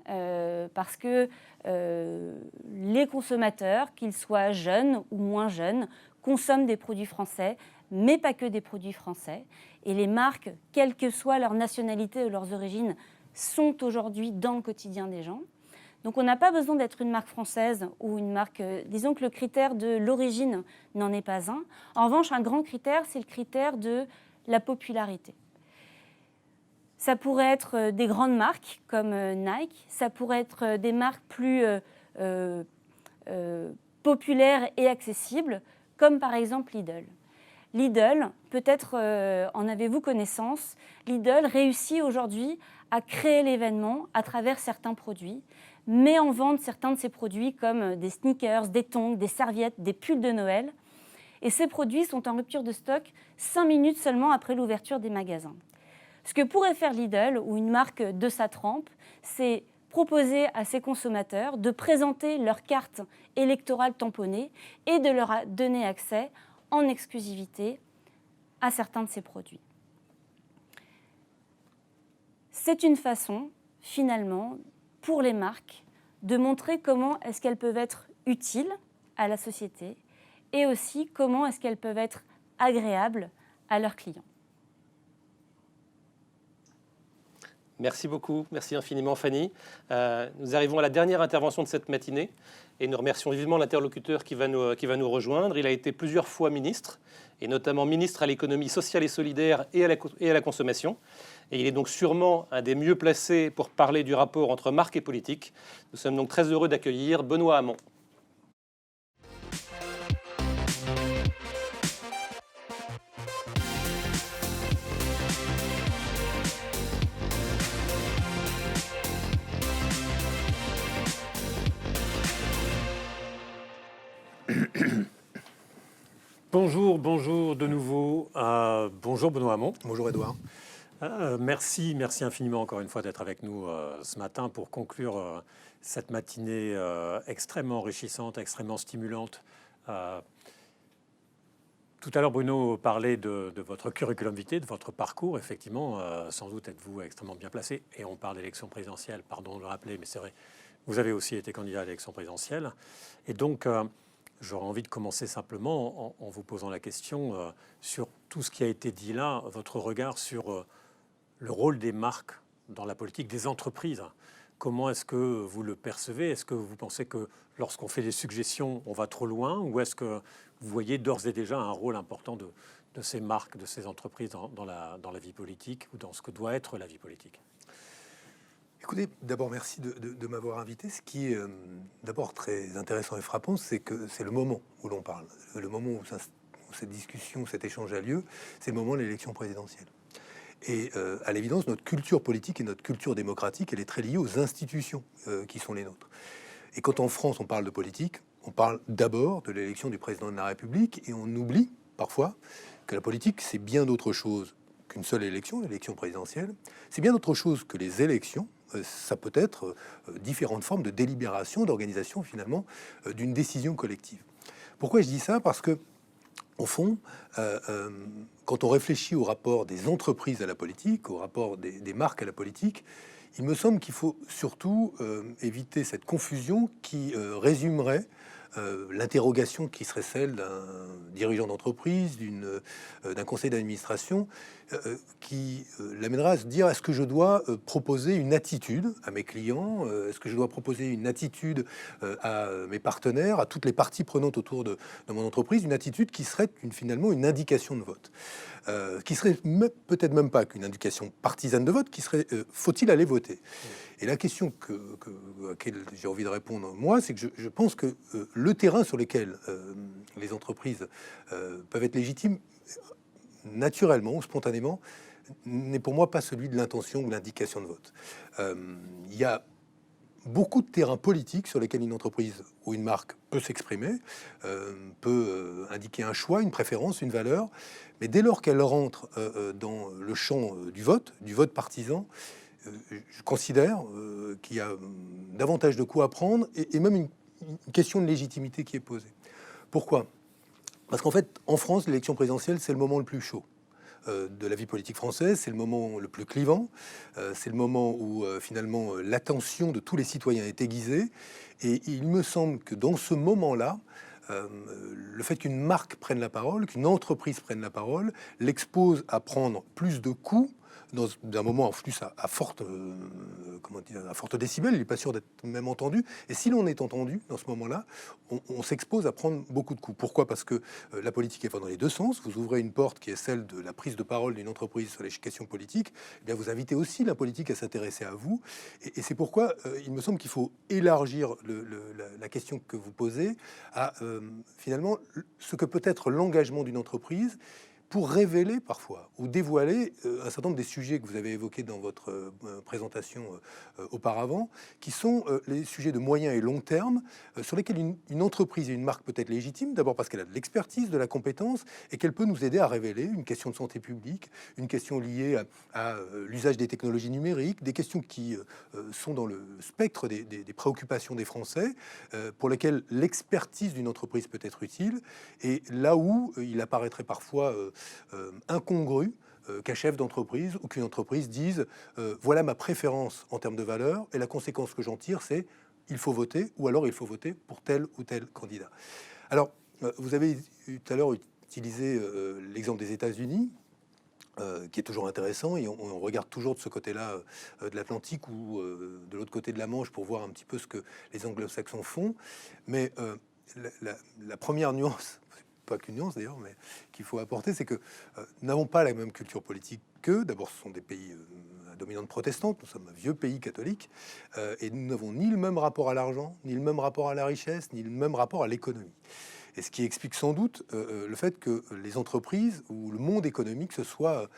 parce que les consommateurs, qu'ils soient jeunes ou moins jeunes, consomment des produits français, mais pas que des produits français. Et les marques, quelle que soit leur nationalité ou leurs origines, sont aujourd'hui dans le quotidien des gens. Donc on n'a pas besoin d'être une marque française ou une marque... disons que le critère de l'origine n'en est pas un. En revanche, un grand critère, c'est le critère de la popularité. Ça pourrait être des grandes marques comme Nike, ça pourrait être des marques plus populaires et accessibles, comme par exemple Lidl. Lidl, peut-être en avez-vous connaissance, Lidl réussit aujourd'hui à créer l'événement à travers certains produits, met en vente certains de ces produits comme des sneakers, des tongs, des serviettes, des pulls de Noël. Et ces produits sont en rupture de stock 5 minutes seulement après l'ouverture des magasins. Ce que pourrait faire Lidl ou une marque de sa trempe, c'est proposer à ses consommateurs de présenter leur carte électorale tamponnée et de leur donner accès en exclusivité à certains de ces produits. C'est une façon, finalement, pour les marques, de montrer comment est-ce qu'elles peuvent être utiles à la société et aussi comment est-ce qu'elles peuvent être agréables à leurs clients. Merci beaucoup, merci infiniment Fanny. Nous arrivons à la dernière intervention de cette matinée et nous remercions vivement l'interlocuteur qui va nous rejoindre. Il a été plusieurs fois ministre, et notamment ministre à l'économie sociale et solidaire et à la consommation. Et il est donc sûrement un des mieux placés pour parler du rapport entre marque et politique. Nous sommes donc très heureux d'accueillir Benoît Hamon. Bonjour de nouveau. Bonjour Benoît Hamon. Bonjour Edouard. Merci infiniment encore une fois d'être avec nous ce matin pour conclure cette matinée extrêmement enrichissante, extrêmement stimulante. Tout à l'heure, Bruno parlait de votre curriculum vitae, de votre parcours. Effectivement, sans doute êtes-vous extrêmement bien placé. Et on parle d'élection présidentielle, pardon de le rappeler, mais c'est vrai, vous avez aussi été candidat à l'élection présidentielle. Et donc, j'aurais envie de commencer simplement en vous posant la question sur tout ce qui a été dit là, votre regard sur le rôle des marques dans la politique, des entreprises. Comment est-ce que vous le percevez? Est-ce que vous pensez que lorsqu'on fait des suggestions, on va trop loin? Ou est-ce que vous voyez d'ores et déjà un rôle important de ces marques, de ces entreprises dans la vie politique ou dans ce que doit être la vie politique? Écoutez, d'abord merci de m'avoir invité. Ce qui est d'abord très intéressant et frappant, c'est que c'est le moment où l'on parle. Le moment où cette discussion, cet échange a lieu, c'est le moment de l'élection présidentielle. Et à l'évidence, notre culture politique et notre culture démocratique, elle est très liée aux institutions qui sont les nôtres. Et quand en France, on parle de politique, on parle d'abord de l'élection du président de la République et on oublie parfois que la politique, c'est bien d'autre chose qu'une seule élection, l'élection présidentielle. C'est bien d'autre chose que les élections. Ça peut être différentes formes de délibération, d'organisation finalement d'une décision collective. Pourquoi je dis ça? Parce que au fond, quand on réfléchit au rapport des entreprises à la politique, au rapport des marques à la politique, il me semble qu'il faut surtout éviter cette confusion qui résumerait l'interrogation qui serait celle d'un dirigeant d'entreprise, d'un conseil d'administration, qui l'amènera à se dire: est-ce que je dois proposer une attitude à mes clients? Est-ce que je dois proposer une attitude à mes partenaires, à toutes les parties prenantes autour de mon entreprise, une attitude qui serait finalement une indication de vote, qui serait peut-être même pas qu'une indication partisane de vote, qui serait faut-il aller voter? Et la question à laquelle j'ai envie de répondre, moi, c'est que je pense que le terrain sur lequel les entreprises peuvent être légitimes, naturellement ou spontanément, n'est pour moi pas celui de l'intention ou de l'indication de vote. Il y a beaucoup de terrains politiques sur lesquels une entreprise ou une marque peut s'exprimer, peut indiquer un choix, une préférence, une valeur, mais dès lors qu'elle rentre dans le champ du vote partisan, je considère qu'il y a davantage de coups à prendre et même une question de légitimité qui est posée. Pourquoi? Parce qu'en fait, en France, l'élection présidentielle, c'est le moment le plus chaud de la vie politique française, c'est le moment le plus clivant, c'est le moment où finalement l'attention de tous les citoyens est aiguisée. Et il me semble que dans ce moment-là, le fait qu'une marque prenne la parole, qu'une entreprise prenne la parole, l'expose à prendre plus de coups dans un moment en plus à forte décibel, il n'est pas sûr d'être même entendu. Et si l'on est entendu dans ce moment-là, on s'expose à prendre beaucoup de coups. Pourquoi? Parce que la politique est faite dans les deux sens. Vous ouvrez une porte qui est celle de la prise de parole d'une entreprise sur les questions politiques. Eh bien, vous invitez aussi la politique à s'intéresser à vous. Et c'est pourquoi il me semble qu'il faut élargir la question que vous posez à finalement ce que peut être l'engagement d'une entreprise, pour révéler parfois ou dévoiler un certain nombre des sujets que vous avez évoqués dans votre présentation auparavant, qui sont les sujets de moyen et long terme, sur lesquels une entreprise et une marque peut être légitime, d'abord parce qu'elle a de l'expertise, de la compétence, et qu'elle peut nous aider à révéler une question de santé publique, une question liée à l'usage des technologies numériques, des questions qui sont dans le spectre des préoccupations des Français, pour lesquelles l'expertise d'une entreprise peut être utile, et là où il apparaîtrait parfois incongru qu'un chef d'entreprise ou qu'une entreprise dise voilà ma préférence en termes de valeur, et la conséquence que j'en tire, c'est il faut voter, ou alors il faut voter pour tel ou tel candidat. Alors, vous avez tout à l'heure utilisé l'exemple des États-Unis, qui est toujours intéressant, et on regarde toujours de ce côté-là de l'Atlantique ou de l'autre côté de la Manche pour voir un petit peu ce que les anglo-saxons font. Mais la première nuance, pas qu'une nuance d'ailleurs, mais qu'il faut apporter, c'est que nous n'avons pas la même culture politique qu'eux. D'abord, ce sont des pays à dominante protestante, nous sommes un vieux pays catholique, et nous n'avons ni le même rapport à l'argent, ni le même rapport à la richesse, ni le même rapport à l'économie. Et ce qui explique sans doute le fait que les entreprises ou le monde économique se soit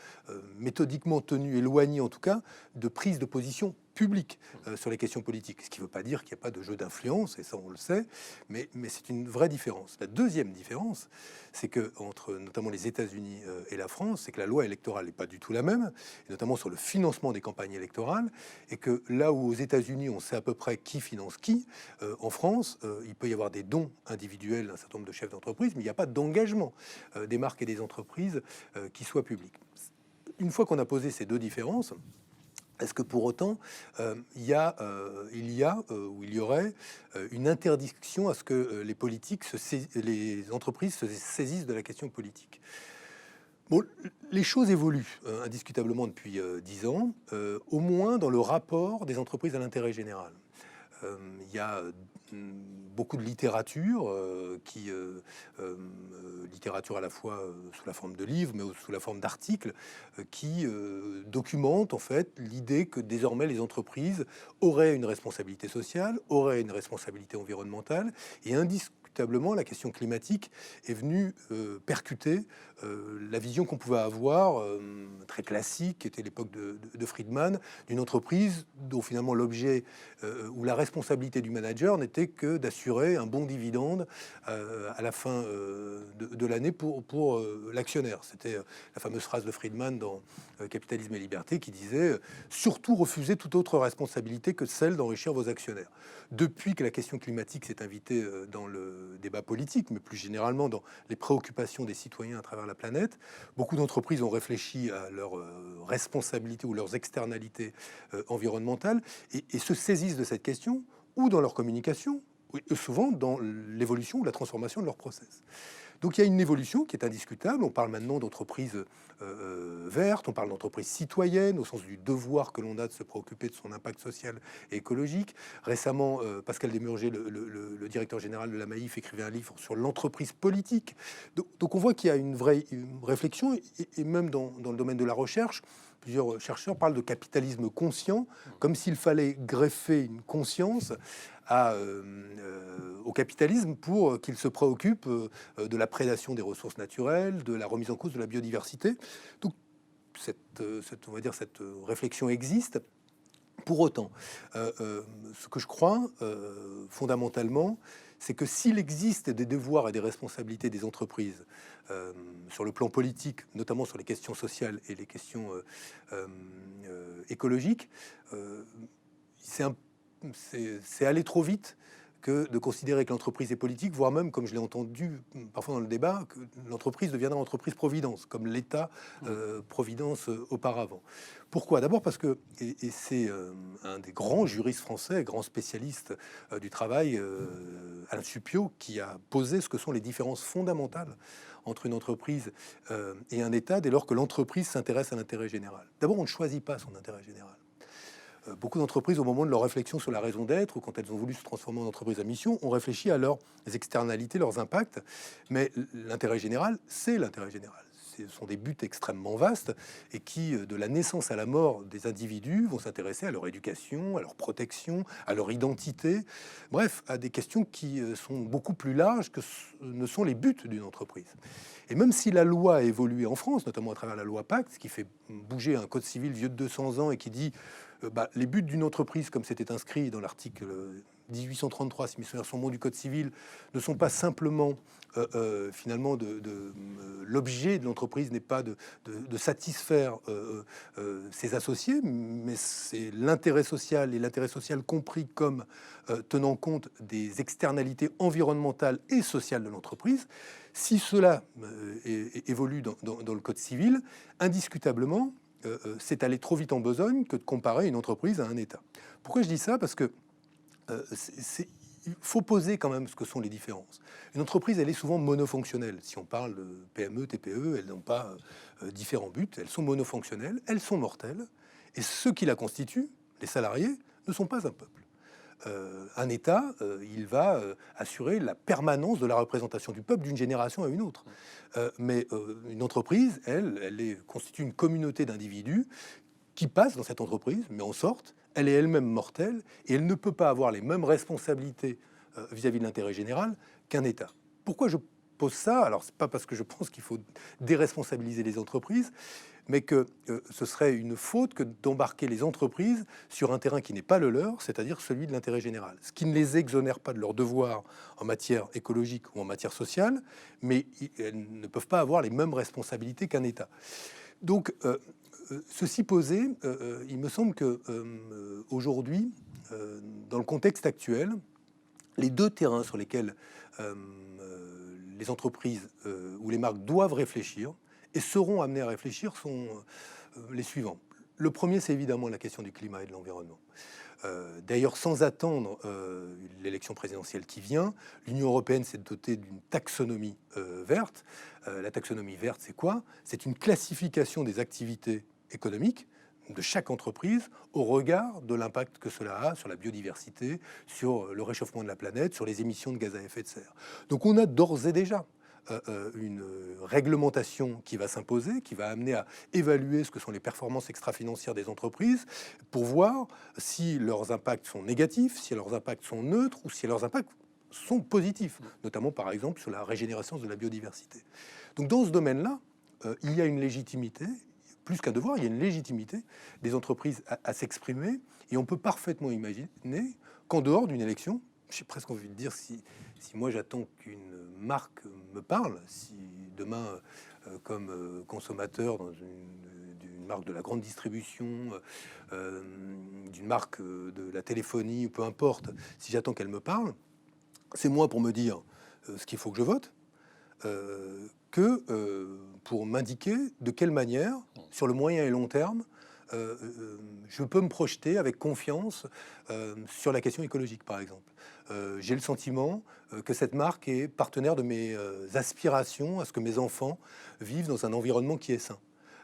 méthodiquement tenu, éloigné en tout cas, de prise de position publique sur les questions politiques. Ce qui ne veut pas dire qu'il n'y a pas de jeu d'influence, et ça on le sait, mais c'est une vraie différence. La deuxième différence, c'est que entre notamment les États-Unis et la France, c'est que la loi électorale n'est pas du tout la même, et notamment sur le financement des campagnes électorales, et que là où aux États-Unis on sait à peu près qui finance qui, en France, il peut y avoir des dons individuels d'un certain nombre de chefs d'entreprise, mais il n'y a pas d'engagement des marques et des entreprises qui soient publics. Une fois qu'on a posé ces deux différences, est-ce que pour autant il y aurait une interdiction à ce que les entreprises se saisissent de la question politique? Bon, les choses évoluent indiscutablement depuis 10 ans, au moins dans le rapport des entreprises à l'intérêt général. Il y a beaucoup de littérature littérature à la fois sous la forme de livres, mais sous la forme d'articles, qui documente en fait l'idée que désormais les entreprises auraient une responsabilité sociale, auraient une responsabilité environnementale, et indiscutablement la question climatique est venue percuter la vision qu'on pouvait avoir, très classique, qui était l'époque de Friedman, d'une entreprise dont finalement l'objet ou la responsabilité du manager n'était que d'assurer un bon dividende à la fin de l'année pour l'actionnaire. C'était la fameuse phrase de Friedman dans Capitalisme et Liberté qui disait « Surtout refuser toute autre responsabilité que celle d'enrichir vos actionnaires ». Depuis que la question climatique s'est invitée dans le débat politique, mais plus généralement dans les préoccupations des citoyens à travers la planète, beaucoup d'entreprises ont réfléchi à leurs responsabilités ou leurs externalités environnementales et se saisissent de cette question ou dans leur communication, ou souvent dans l'évolution ou la transformation de leur process. Donc il y a une évolution qui est indiscutable. On parle maintenant d'entreprises vertes, on parle d'entreprises citoyennes, au sens du devoir que l'on a de se préoccuper de son impact social et écologique. Récemment, Pascal Desmurger, le directeur général de la Maïf, écrivait un livre sur l'entreprise politique. Donc on voit qu'il y a une vraie réflexion, et même dans le domaine de la recherche, plusieurs chercheurs parlent de capitalisme conscient, comme s'il fallait greffer une conscience au capitalisme pour qu'il se préoccupe de la prédation des ressources naturelles, de la remise en cause de la biodiversité. Donc cette réflexion existe. Pour autant, ce que je crois fondamentalement, c'est que s'il existe des devoirs et des responsabilités des entreprises sur le plan politique, notamment sur les questions sociales et les questions écologiques, c'est aller trop vite que de considérer que l'entreprise est politique, voire même, comme je l'ai entendu parfois dans le débat, que l'entreprise deviendra entreprise-providence, comme l'État providence auparavant. Pourquoi? D'abord parce que, et c'est un des grands juristes français, grand spécialiste du travail, Alain Supiot, qui a posé ce que sont les différences fondamentales entre une entreprise et un État dès lors que l'entreprise s'intéresse à l'intérêt général. D'abord, on ne choisit pas son intérêt général. Beaucoup d'entreprises, au moment de leur réflexion sur la raison d'être, ou quand elles ont voulu se transformer en entreprise à mission, ont réfléchi à leurs externalités, leurs impacts. Mais l'intérêt général, c'est l'intérêt général. ce sont des buts extrêmement vastes et qui, de la naissance à la mort des individus, vont s'intéresser à leur éducation, à leur protection, à leur identité, bref, à des questions qui sont beaucoup plus larges que ne sont les buts d'une entreprise. Et même si la loi a évolué en France, notamment à travers la loi Pacte, qui fait bouger un code civil vieux de 200 ans et qui dit les buts d'une entreprise, comme c'était inscrit dans l'article 1833, si mes souvenirs sont bons, du Code civil, ne sont pas simplement finalement l'objet de l'entreprise n'est pas de satisfaire ses associés, mais c'est l'intérêt social, et l'intérêt social compris comme tenant compte des externalités environnementales et sociales de l'entreprise. Si cela évolue dans le Code civil, indiscutablement, c'est aller trop vite en besogne que de comparer une entreprise à un État. Pourquoi je dis ça? Parce que il faut poser quand même ce que sont les différences. Une entreprise, elle est souvent monofonctionnelle. Si on parle de PME, TPE, elles n'ont pas différents buts. Elles sont monofonctionnelles, elles sont mortelles. Et ceux qui la constituent, les salariés, ne sont pas un peuple. Un État, il va assurer la permanence de la représentation du peuple d'une génération à une autre. Mais une entreprise, elle constitue une communauté d'individus qui passent dans cette entreprise, mais en sortent. Elle est elle-même mortelle et elle ne peut pas avoir les mêmes responsabilités vis-à-vis de l'intérêt général qu'un État. Pourquoi je pose ça? Alors, c'est pas parce que je pense qu'il faut déresponsabiliser les entreprises, mais que ce serait une faute que d'embarquer les entreprises sur un terrain qui n'est pas le leur, c'est-à-dire celui de l'intérêt général. Ce qui ne les exonère pas de leurs devoirs en matière écologique ou en matière sociale, mais elles ne peuvent pas avoir les mêmes responsabilités qu'un État. Donc, ceci posé, il me semble que aujourd'hui, dans le contexte actuel, les deux terrains sur lesquels les entreprises ou les marques doivent réfléchir et seront amenées à réfléchir sont les suivants. Le premier, c'est évidemment la question du climat et de l'environnement. D'ailleurs, sans attendre l'élection présidentielle qui vient, l'Union européenne s'est dotée d'une taxonomie verte. La taxonomie verte, c'est quoi? C'est une classification des activités économiques de chaque entreprise au regard de l'impact que cela a sur la biodiversité, sur le réchauffement de la planète, sur les émissions de gaz à effet de serre. Donc on a d'ores et déjà une réglementation qui va s'imposer, qui va amener à évaluer ce que sont les performances extra-financières des entreprises pour voir si leurs impacts sont négatifs, si leurs impacts sont neutres ou si leurs impacts sont positifs, notamment par exemple sur la régénérescence de la biodiversité. Donc dans ce domaine-là, il y a une légitimité, plus qu'un devoir, il y a une légitimité des entreprises à s'exprimer, et on peut parfaitement imaginer qu'en dehors d'une élection, j'ai presque envie de dire, si moi j'attends qu'une marque me parle, si demain, comme consommateur d'une marque de la grande distribution, d'une marque de la téléphonie, peu importe, si j'attends qu'elle me parle, c'est moins pour me dire ce qu'il faut que je vote, que pour m'indiquer de quelle manière, sur le moyen et long terme, je peux me projeter avec confiance sur la question écologique, par exemple. J'ai le sentiment que cette marque est partenaire de mes aspirations à ce que mes enfants vivent dans un environnement qui est sain.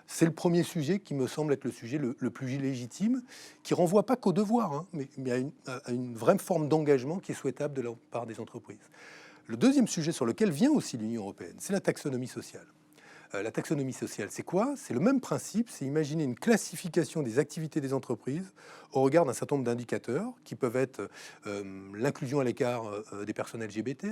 C'est le premier sujet qui me semble être le sujet le plus légitime, qui renvoie pas qu'au devoir, hein, mais à une vraie forme d'engagement qui est souhaitable de la part des entreprises. Le deuxième sujet sur lequel vient aussi l'Union européenne, c'est la taxonomie sociale. La taxonomie sociale, c'est quoi? C'est le même principe, c'est imaginer une classification des activités des entreprises au regard d'un certain nombre d'indicateurs qui peuvent être l'inclusion à l'écart des personnes LGBT,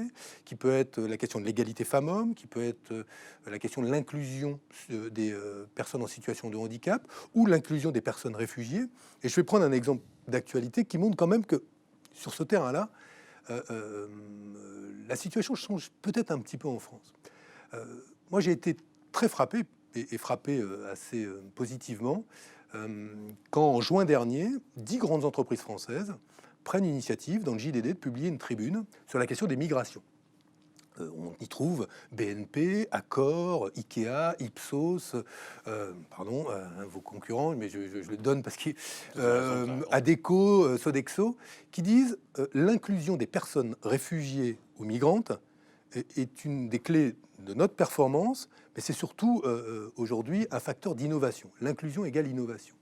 qui peut être la question de l'égalité femmes-hommes, qui peut être la question de l'inclusion des personnes en situation de handicap ou l'inclusion des personnes réfugiées. Et je vais prendre un exemple d'actualité qui montre quand même que sur ce terrain-là, la situation change peut-être un petit peu en France. Moi, j'ai été très frappé, et frappé assez positivement, quand en juin dernier, 10 grandes entreprises françaises prennent l'initiative dans le JDD de publier une tribune sur la question des migrations. On y trouve BNP, Accor, Ikea, Ipsos, vos concurrents, mais je le donne parce que Adecco, Sodexo, qui disent l'inclusion des personnes réfugiées ou migrantes est une des clés de notre performance, mais c'est surtout aujourd'hui un facteur d'innovation. L'inclusion égale innovation.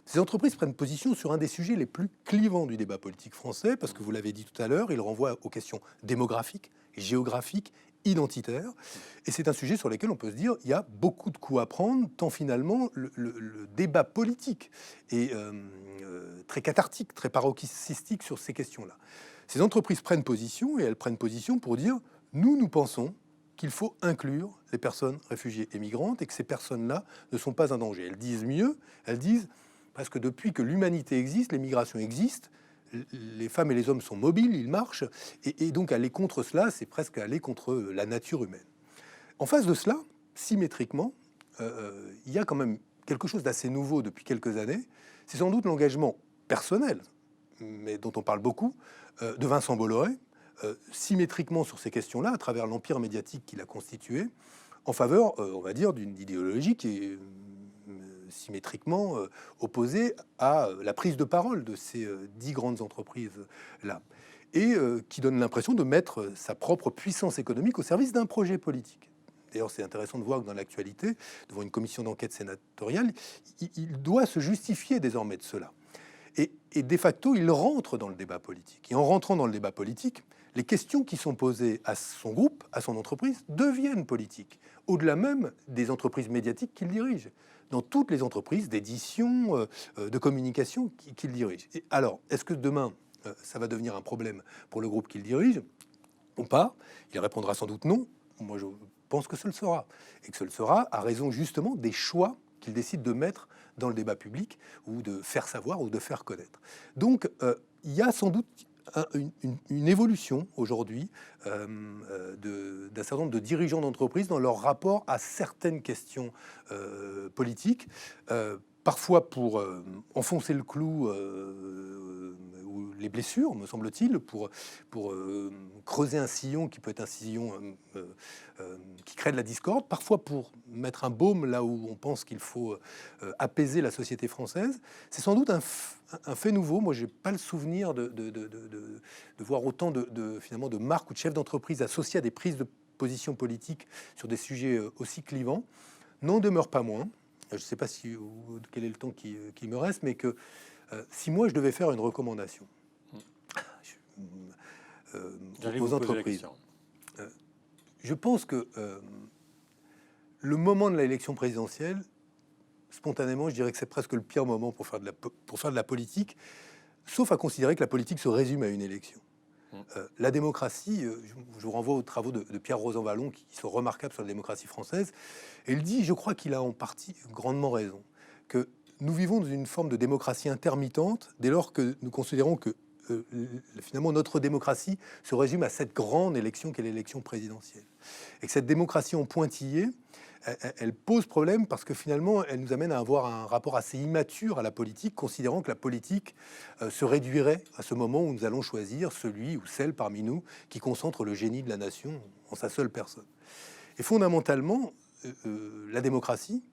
Ces entreprises prennent position sur un des sujets les plus clivants du débat politique français, parce que vous l'avez dit tout à l'heure, il renvoie aux questions démographiques, géographiques, identitaire. Et c'est un sujet sur lequel on peut se dire il y a beaucoup de coups à prendre, tant finalement le débat politique est très cathartique, très paroxystique sur ces questions-là. Ces entreprises prennent position, et elles prennent position pour dire nous pensons qu'il faut inclure les personnes réfugiées et migrantes et que ces personnes-là ne sont pas un danger. Elles disent mieux, elles disent parce que depuis que l'humanité existe, les migrations existent, les femmes et les hommes sont mobiles, ils marchent, et donc aller contre cela, c'est presque aller contre la nature humaine. En face de cela, symétriquement, il y a quand même quelque chose d'assez nouveau depuis quelques années. C'est sans doute l'engagement personnel, mais dont on parle beaucoup, de Vincent Bolloré, symétriquement sur ces questions-là, à travers l'empire médiatique qu'il a constitué, en faveur, on va dire, d'une idéologie qui est symétriquement opposée à la prise de parole de ces 10 grandes entreprises-là, et qui donne l'impression de mettre sa propre puissance économique au service d'un projet politique. D'ailleurs, c'est intéressant de voir que dans l'actualité, devant une commission d'enquête sénatoriale, il doit se justifier désormais de cela. Et de facto, il rentre dans le débat politique. Et en rentrant dans le débat politique, les questions qui sont posées à son groupe, à son entreprise, deviennent politiques, au-delà même des entreprises médiatiques qu'il dirige, dans toutes les entreprises d'édition, de communication qu'il dirige. Et alors, est-ce que demain, ça va devenir un problème pour le groupe qu'il dirige ou pas? Il répondra sans doute non. Moi, je pense que ce le sera. Et que ce le sera à raison justement des choix qu'il décide de mettre dans le débat public ou de faire savoir ou de faire connaître. Donc, il y a sans doute une évolution aujourd'hui d'un certain nombre de dirigeants d'entreprise dans leur rapport à certaines questions politiques, parfois pour enfoncer le clou ou les blessures, me semble-t-il, pour creuser un sillon qui peut être un sillon qui crée de la discorde, parfois pour mettre un baume là où on pense qu'il faut apaiser la société française. C'est sans doute un fait nouveau. Moi, j'ai pas le souvenir de voir autant finalement de marques ou de chefs d'entreprise associés à des prises de position politiques sur des sujets aussi clivants. N'en demeure pas moins, je ne sais pas quel est le temps qui me reste, mais que si moi je devais faire une recommandation aux entreprises, je pense que le moment de l'élection présidentielle, spontanément, je dirais que c'est presque le pire moment pour faire de la politique, sauf à considérer que la politique se résume à une élection. La démocratie, je vous renvoie aux travaux de Pierre Rosanvallon qui sont remarquables sur la démocratie française. Et il dit, je crois qu'il a en partie grandement raison, que nous vivons dans une forme de démocratie intermittente dès lors que nous considérons que finalement notre démocratie se résume à cette grande élection qu'est l'élection présidentielle. Et que cette démocratie en pointillé, elle pose problème parce que finalement, elle nous amène à avoir un rapport assez immature à la politique, considérant que la politique se réduirait à ce moment où nous allons choisir celui ou celle parmi nous qui concentre le génie de la nation en sa seule personne. Et fondamentalement, la démocratie,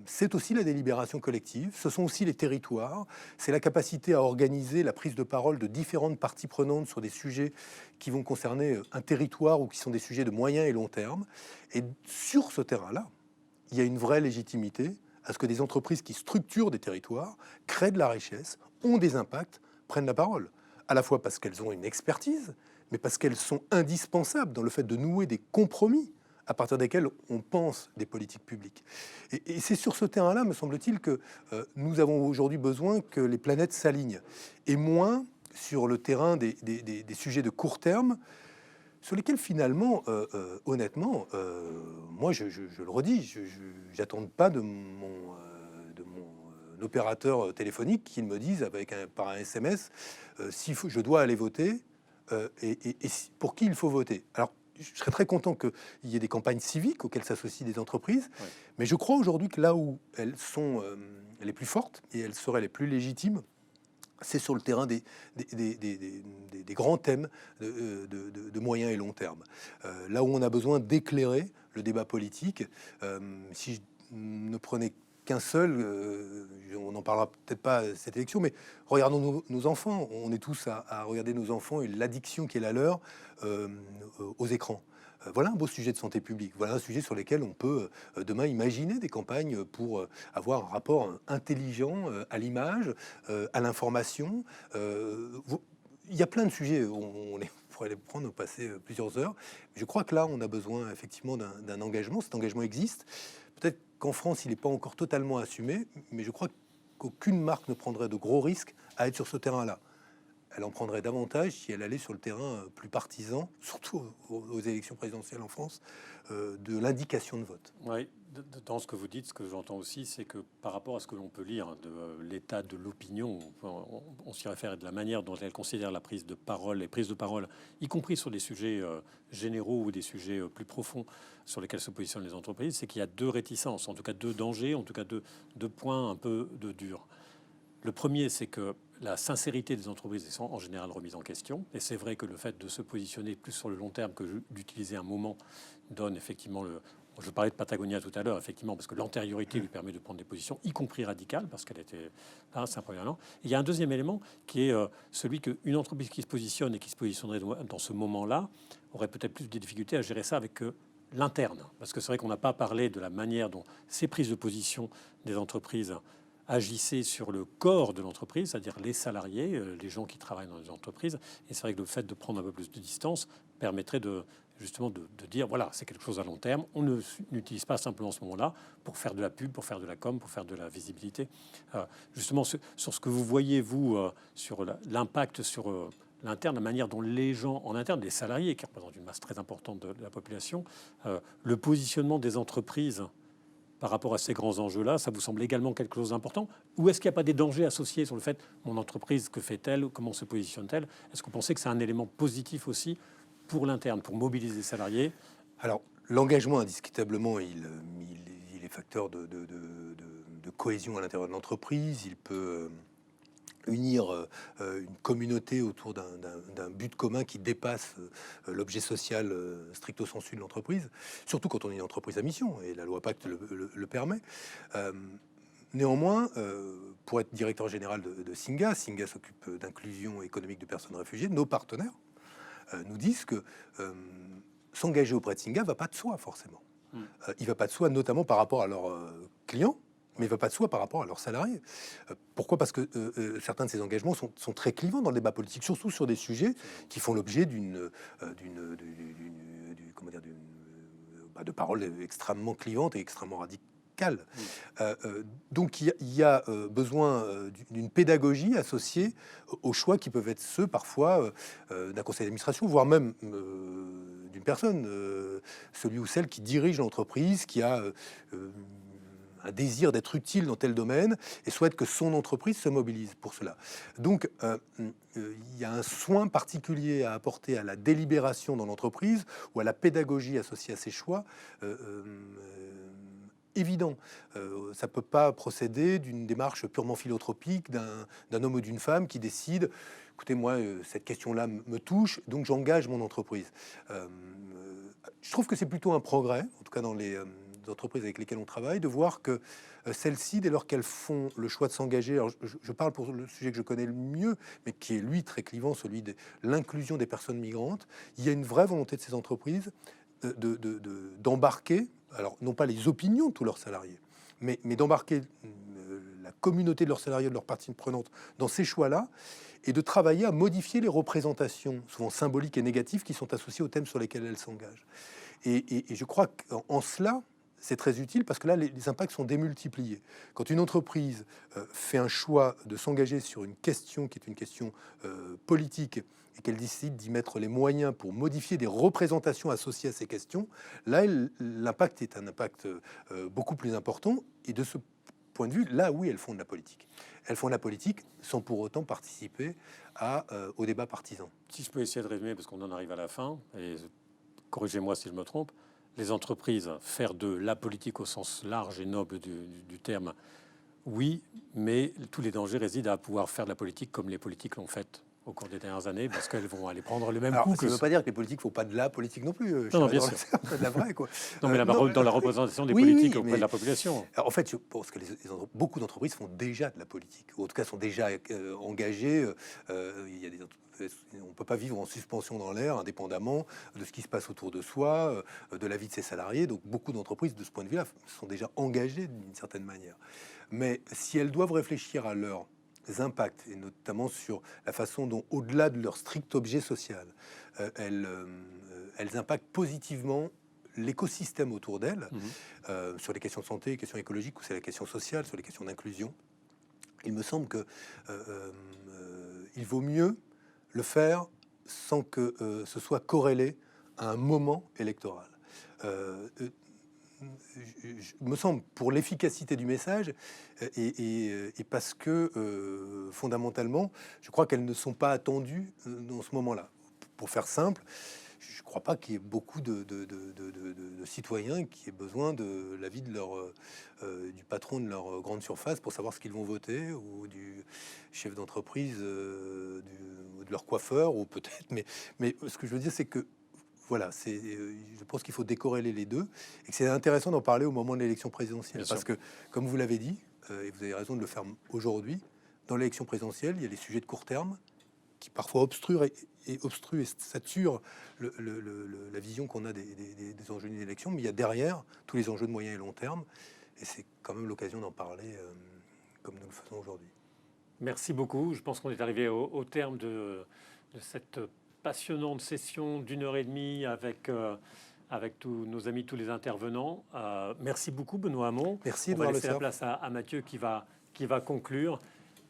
c'est aussi la délibération collective, ce sont aussi les territoires, c'est la capacité à organiser la prise de parole de différentes parties prenantes sur des sujets qui vont concerner un territoire ou qui sont des sujets de moyen et long terme. Et sur ce terrain-là, il y a une vraie légitimité à ce que des entreprises qui structurent des territoires, créent de la richesse, ont des impacts, prennent la parole. À la fois parce qu'elles ont une expertise, mais parce qu'elles sont indispensables dans le fait de nouer des compromis à partir desquels on pense des politiques publiques. Et c'est sur ce terrain-là, me semble-t-il, que nous avons aujourd'hui besoin que les planètes s'alignent, et moins sur le terrain des sujets de court terme, sur lesquels finalement, honnêtement, moi je le redis, je n'attends pas de mon opérateur téléphonique qu'il me dise par un SMS si je dois aller voter et pour qui il faut voter. Alors, je serais très content qu'il y ait des campagnes civiques auxquelles s'associent des entreprises, oui. Mais je crois aujourd'hui que là où elles sont les plus fortes et elles seraient les plus légitimes, c'est sur le terrain des grands thèmes de moyen et long terme. Là où on a besoin d'éclairer le débat politique, si je ne prenais qu'un seul, on n'en parlera peut-être pas à cette élection, mais regardons nos enfants. On est tous à regarder nos enfants et l'addiction qui est la leur aux écrans. Voilà un beau sujet de santé publique. Voilà un sujet sur lequel on peut demain imaginer des campagnes pour avoir un rapport intelligent à l'image, à l'information. Il y a plein de sujets. pourrait les prendre, passer plusieurs heures. Je crois que là, on a besoin effectivement d'un engagement. Cet engagement existe. Peut-être qu'en France, il n'est pas encore totalement assumé, mais je crois qu'aucune marque ne prendrait de gros risques à être sur ce terrain-là. Elle en prendrait davantage si elle allait sur le terrain plus partisan, surtout aux élections présidentielles en France, de l'indication de vote. Oui, dans ce que vous dites, ce que j'entends aussi, c'est que par rapport à ce que l'on peut lire de l'état de l'opinion, on s'y réfère à de la manière dont elle considère la prise de parole, les prises de parole, y compris sur des sujets généraux ou des sujets plus profonds sur lesquels se positionnent les entreprises, c'est qu'il y a deux réticences, en tout cas deux dangers, en tout cas deux points un peu de durs. Le premier, c'est que la sincérité des entreprises est en général remise en question. Et c'est vrai que le fait de se positionner plus sur le long terme que d'utiliser un moment donne effectivement Je parlais de Patagonia tout à l'heure, effectivement, parce que l'antériorité lui permet de prendre des positions, y compris radicales, parce qu'elle était là, c'est un premier élément. Il y a un deuxième élément qui est celui qu'une entreprise qui se positionne et qui se positionnerait dans ce moment-là aurait peut-être plus de difficultés à gérer ça avec l'interne. Parce que c'est vrai qu'on n'a pas parlé de la manière dont ces prises de position des entreprises agissaient sur le corps de l'entreprise, c'est-à-dire les salariés, les gens qui travaillent dans les entreprises. Et c'est vrai que le fait de prendre un peu plus de distance permettrait justement de dire, voilà, c'est quelque chose à long terme. On n'utilise pas simplement ce moment-là pour faire de la pub, pour faire de la com, pour faire de la visibilité. Justement, sur ce que vous voyez, vous, sur l'impact sur l'interne, la manière dont les gens en interne, les salariés, qui représentent une masse très importante de la population, le positionnement des entreprises par rapport à ces grands enjeux-là, ça vous semble également quelque chose d'important? Ou est-ce qu'il n'y a pas des dangers associés sur le fait, mon entreprise, que fait-elle, comment se positionne-t-elle? Est-ce que vous pensez que c'est un élément positif aussi pour l'interne, pour mobiliser les salariés? Alors, l'engagement, indiscutablement, il est facteur de cohésion à l'intérieur de l'entreprise. Il peut unir une communauté autour d'un but commun qui dépasse l'objet social stricto sensu de l'entreprise, surtout quand on est une entreprise à mission, et la loi Pacte le permet. Néanmoins, pour être directeur général de Singa s'occupe d'inclusion économique de personnes réfugiées, nos partenaires nous disent que s'engager auprès de Singa ne va pas de soi forcément. Il ne va pas de soi, notamment par rapport à leurs clients, mais il ne va pas de soi par rapport à leurs salariés. Pourquoi? Parce que certains de ces engagements sont très clivants dans le débat politique, surtout sur des sujets qui font l'objet de paroles extrêmement clivantes et extrêmement radicales. Donc il y a besoin d'une pédagogie associée aux choix qui peuvent être ceux parfois d'un conseil d'administration, voire même d'une personne, celui ou celle qui dirige l'entreprise, qui a un désir d'être utile dans tel domaine et souhaite que son entreprise se mobilise pour cela. Donc, il y a un soin particulier à apporter à la délibération dans l'entreprise ou à la pédagogie associée à ces choix. Évident. Ça ne peut pas procéder d'une démarche purement philanthropique d'un homme ou d'une femme qui décide, écoutez, moi, cette question-là me touche, donc j'engage mon entreprise. Je trouve que c'est plutôt un progrès, en tout cas dans les entreprises avec lesquelles on travaille, de voir que celles-ci, dès lors qu'elles font le choix de s'engager, alors je parle pour le sujet que je connais le mieux, mais qui est lui très clivant, celui de l'inclusion des personnes migrantes, il y a une vraie volonté de ces entreprises d'embarquer, alors non pas les opinions de tous leurs salariés, mais d'embarquer la communauté de leurs salariés, de leurs parties prenantes dans ces choix-là, et de travailler à modifier les représentations, souvent symboliques et négatives, qui sont associées aux thèmes sur lesquels elles s'engagent. Et je crois qu'en cela, c'est très utile parce que là, les impacts sont démultipliés. Quand une entreprise fait un choix de s'engager sur une question qui est une question politique et qu'elle décide d'y mettre les moyens pour modifier des représentations associées à ces questions, là, l'impact est un impact beaucoup plus important. Et de ce point de vue, là, oui, elles font de la politique. Elles font de la politique sans pour autant participer au débat partisan. Si je peux essayer de résumer, parce qu'on en arrive à la fin, et corrigez-moi si je me trompe, les entreprises, faire de la politique au sens large et noble du terme, oui, mais tous les dangers résident à pouvoir faire de la politique comme les politiques l'ont fait au cours des dernières années, parce qu'elles vont aller prendre le même coup. Ça ne veut pas dire que les politiques ne font pas de la politique non plus. Non, bien sûr. De la vraie, quoi. Non, mais dans la représentation des politiques auprès de la population. Alors, en fait, je pense que beaucoup d'entreprises font déjà de la politique, ou en tout cas sont déjà engagées. Il y a on ne peut pas vivre en suspension dans l'air, indépendamment de ce qui se passe autour de soi, de la vie de ses salariés. Donc, beaucoup d'entreprises, de ce point de vue-là, sont déjà engagées d'une certaine manière. Mais si elles doivent réfléchir à leur impacts, et notamment sur la façon dont, au-delà de leur strict objet social, elles impactent positivement l'écosystème autour d'elles, sur les questions de santé, les questions écologiques, ou c'est la question sociale, sur les questions d'inclusion. Il me semble que il vaut mieux le faire sans que ce soit corrélé à un moment électoral. Me semble, pour l'efficacité du message, et parce que fondamentalement, je crois qu'elles ne sont pas attendues dans ce moment-là. Pour faire simple, je ne crois pas qu'il y ait beaucoup de citoyens qui aient besoin de l'avis de du patron de leur grande surface pour savoir ce qu'ils vont voter, ou du chef d'entreprise, de leur coiffeur, ou peut-être. Mais ce que je veux dire, c'est que voilà, je pense qu'il faut décorréler les deux, et que c'est intéressant d'en parler au moment de l'élection présidentielle. Bien Parce sûr. que, comme vous l'avez dit, et vous avez raison de le faire aujourd'hui, dans l'élection présidentielle, il y a des sujets de court terme qui parfois obstruent et saturent la vision qu'on a des enjeux d'une élection, mais il y a derrière tous les enjeux de moyen et long terme, et c'est quand même l'occasion d'en parler comme nous le faisons aujourd'hui. Merci beaucoup. Je pense qu'on est arrivé au terme de cette passionnante session d'1h30 avec tous nos amis, tous les intervenants. Merci beaucoup, Benoît Hamon. Merci On de va voir le laisser la cerf. place à Mathieu qui va conclure.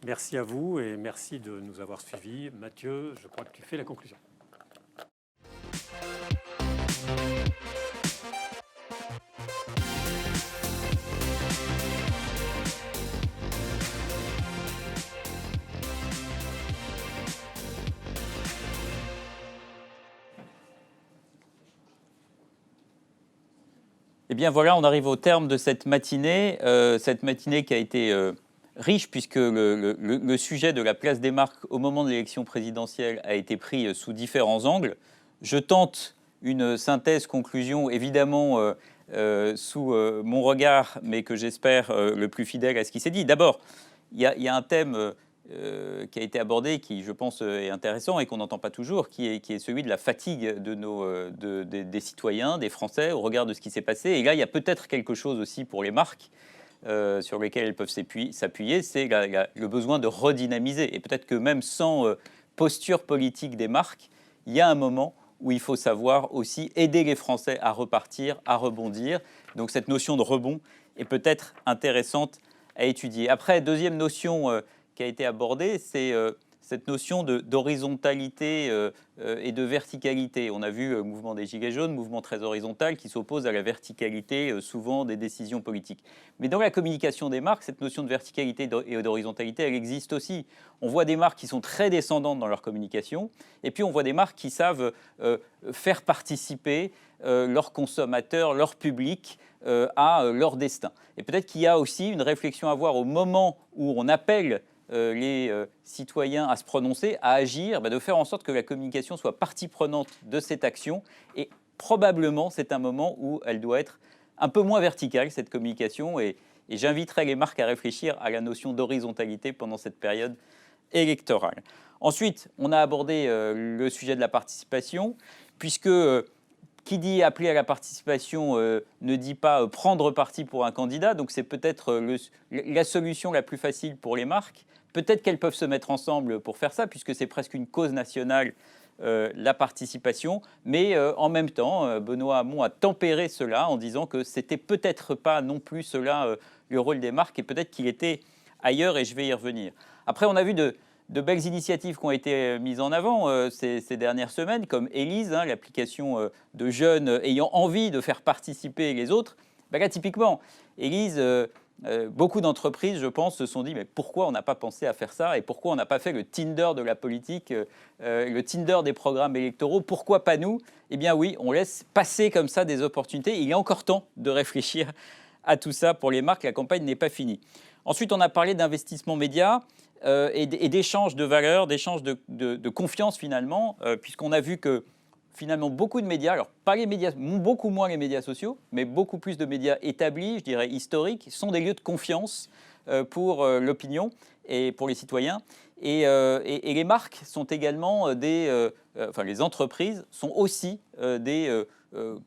Merci à vous et merci de nous avoir suivis. Mathieu, je crois que tu fais la conclusion. Eh bien voilà, on arrive au terme de cette matinée qui a été riche, puisque le sujet de la place des marques au moment de l'élection présidentielle a été pris sous différents angles. Je tente une synthèse, conclusion, évidemment sous mon regard, mais que j'espère le plus fidèle à ce qui s'est dit. D'abord, il y a un thème qui a été abordé, qui je pense est intéressant et qu'on n'entend pas toujours, qui est celui de la fatigue des citoyens, des Français, au regard de ce qui s'est passé. Et là, il y a peut-être quelque chose aussi pour les marques sur lesquelles elles peuvent s'appuyer, c'est le besoin de redynamiser. Et peut-être que même sans posture politique des marques, il y a un moment où il faut savoir aussi aider les Français à repartir, à rebondir. Donc cette notion de rebond est peut-être intéressante à étudier. Après, deuxième notion qui a été abordée, c'est cette notion d'horizontalité et de verticalité. On a vu le mouvement des Gilets jaunes, mouvement très horizontal qui s'oppose à la verticalité souvent des décisions politiques. Mais dans la communication des marques, cette notion de verticalité et d'horizontalité, elle existe aussi. On voit des marques qui sont très descendantes dans leur communication, et puis on voit des marques qui savent faire participer leurs consommateurs, leur public à leur destin. Et peut-être qu'il y a aussi une réflexion à avoir au moment où on appelle les citoyens à se prononcer, à agir, de faire en sorte que la communication soit partie prenante de cette action. Et probablement, c'est un moment où elle doit être un peu moins verticale, cette communication. Et j'inviterai les marques à réfléchir à la notion d'horizontalité pendant cette période électorale. Ensuite, on a abordé le sujet de la participation, puisque qui dit appeler à la participation ne dit pas prendre parti pour un candidat. Donc c'est peut-être la solution la plus facile pour les marques. Peut-être qu'elles peuvent se mettre ensemble pour faire ça, puisque c'est presque une cause nationale, la participation. Mais en même temps, Benoît Hamon a tempéré cela en disant que c'était peut-être pas non plus cela le rôle des marques, et peut-être qu'il était ailleurs, et je vais y revenir. Après, on a vu de belles initiatives qui ont été mises en avant ces dernières semaines, comme Élise, l'application de jeunes ayant envie de faire participer les autres. Là, typiquement, Élise, beaucoup d'entreprises, je pense, se sont dit mais pourquoi on n'a pas pensé à faire ça, et pourquoi on n'a pas fait le Tinder de la politique, le Tinder des programmes électoraux, pourquoi pas nous? Eh bien oui, on laisse passer comme ça des opportunités. Il y a encore temps de réfléchir à tout ça pour les marques, la campagne n'est pas finie. Ensuite, on a parlé d'investissement média et d'échange de valeurs, d'échange de confiance finalement, puisqu'on a vu que finalement beaucoup de médias, alors pas les médias, beaucoup moins les médias sociaux, mais beaucoup plus de médias établis, je dirais historiques, sont des lieux de confiance pour l'opinion et pour les citoyens. Et les marques sont également les entreprises sont aussi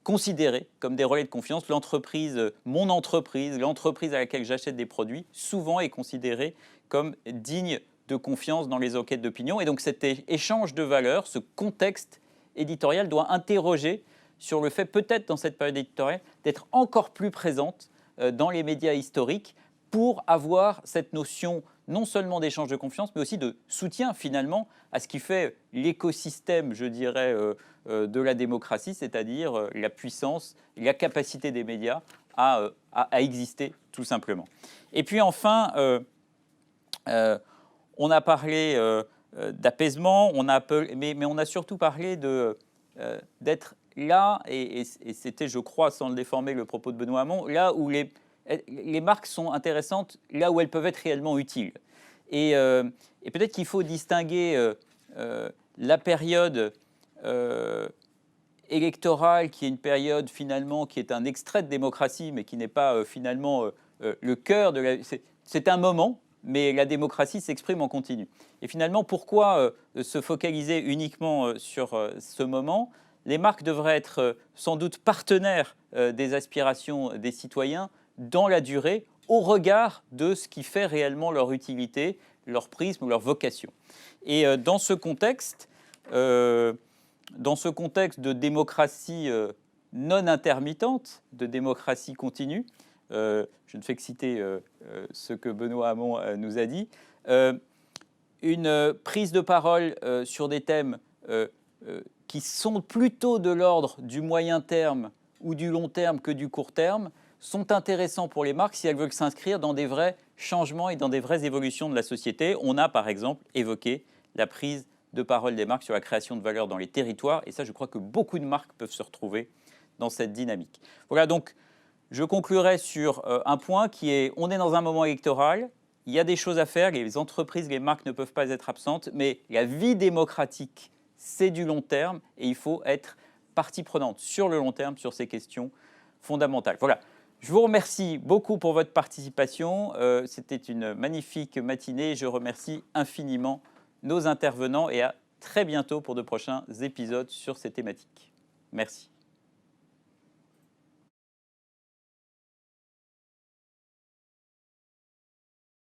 considérées comme des relais de confiance. L'entreprise, l'entreprise à laquelle j'achète des produits, souvent est considérée comme digne de confiance dans les enquêtes d'opinion. Et donc cet échange de valeurs, ce contexte éditorial doit interroger sur le fait, peut-être dans cette période éditoriale, d'être encore plus présente dans les médias historiques pour avoir cette notion non seulement d'échange de confiance, mais aussi de soutien finalement à ce qui fait l'écosystème, je dirais, de la démocratie, c'est-à-dire la puissance, la capacité des médias à exister tout simplement. Et puis enfin, on a parlé d'apaisement, mais on a surtout parlé d'être là, et c'était, je crois, sans le déformer, le propos de Benoît Hamon, là où les marques sont intéressantes, là où elles peuvent être réellement utiles. Et peut-être qu'il faut distinguer la période électorale, qui est une période finalement qui est un extrait de démocratie, mais qui n'est pas finalement le cœur de la... C'est un moment, mais la démocratie s'exprime en continu. Et finalement, pourquoi se focaliser uniquement sur ce moment ? Les marques devraient être sans doute partenaires des aspirations des citoyens dans la durée, au regard de ce qui fait réellement leur utilité, leur prisme ou leur vocation. Et dans ce contexte de démocratie non intermittente, de démocratie continue, je ne fais que citer ce que Benoît Hamon nous a dit, une prise de parole sur des thèmes qui sont plutôt de l'ordre du moyen terme ou du long terme que du court terme, sont intéressants pour les marques si elles veulent s'inscrire dans des vrais changements et dans des vraies évolutions de la société. On a par exemple évoqué la prise de parole des marques sur la création de valeur dans les territoires, et ça, je crois que beaucoup de marques peuvent se retrouver dans cette dynamique. Voilà, donc je conclurai sur un point qui est, on est dans un moment électoral, il y a des choses à faire, les entreprises, les marques ne peuvent pas être absentes, mais la vie démocratique, c'est du long terme, et il faut être partie prenante sur le long terme sur ces questions fondamentales. Voilà. Je vous remercie beaucoup pour votre participation. C'était une magnifique matinée. Je remercie infiniment nos intervenants et à très bientôt pour de prochains épisodes sur ces thématiques. Merci.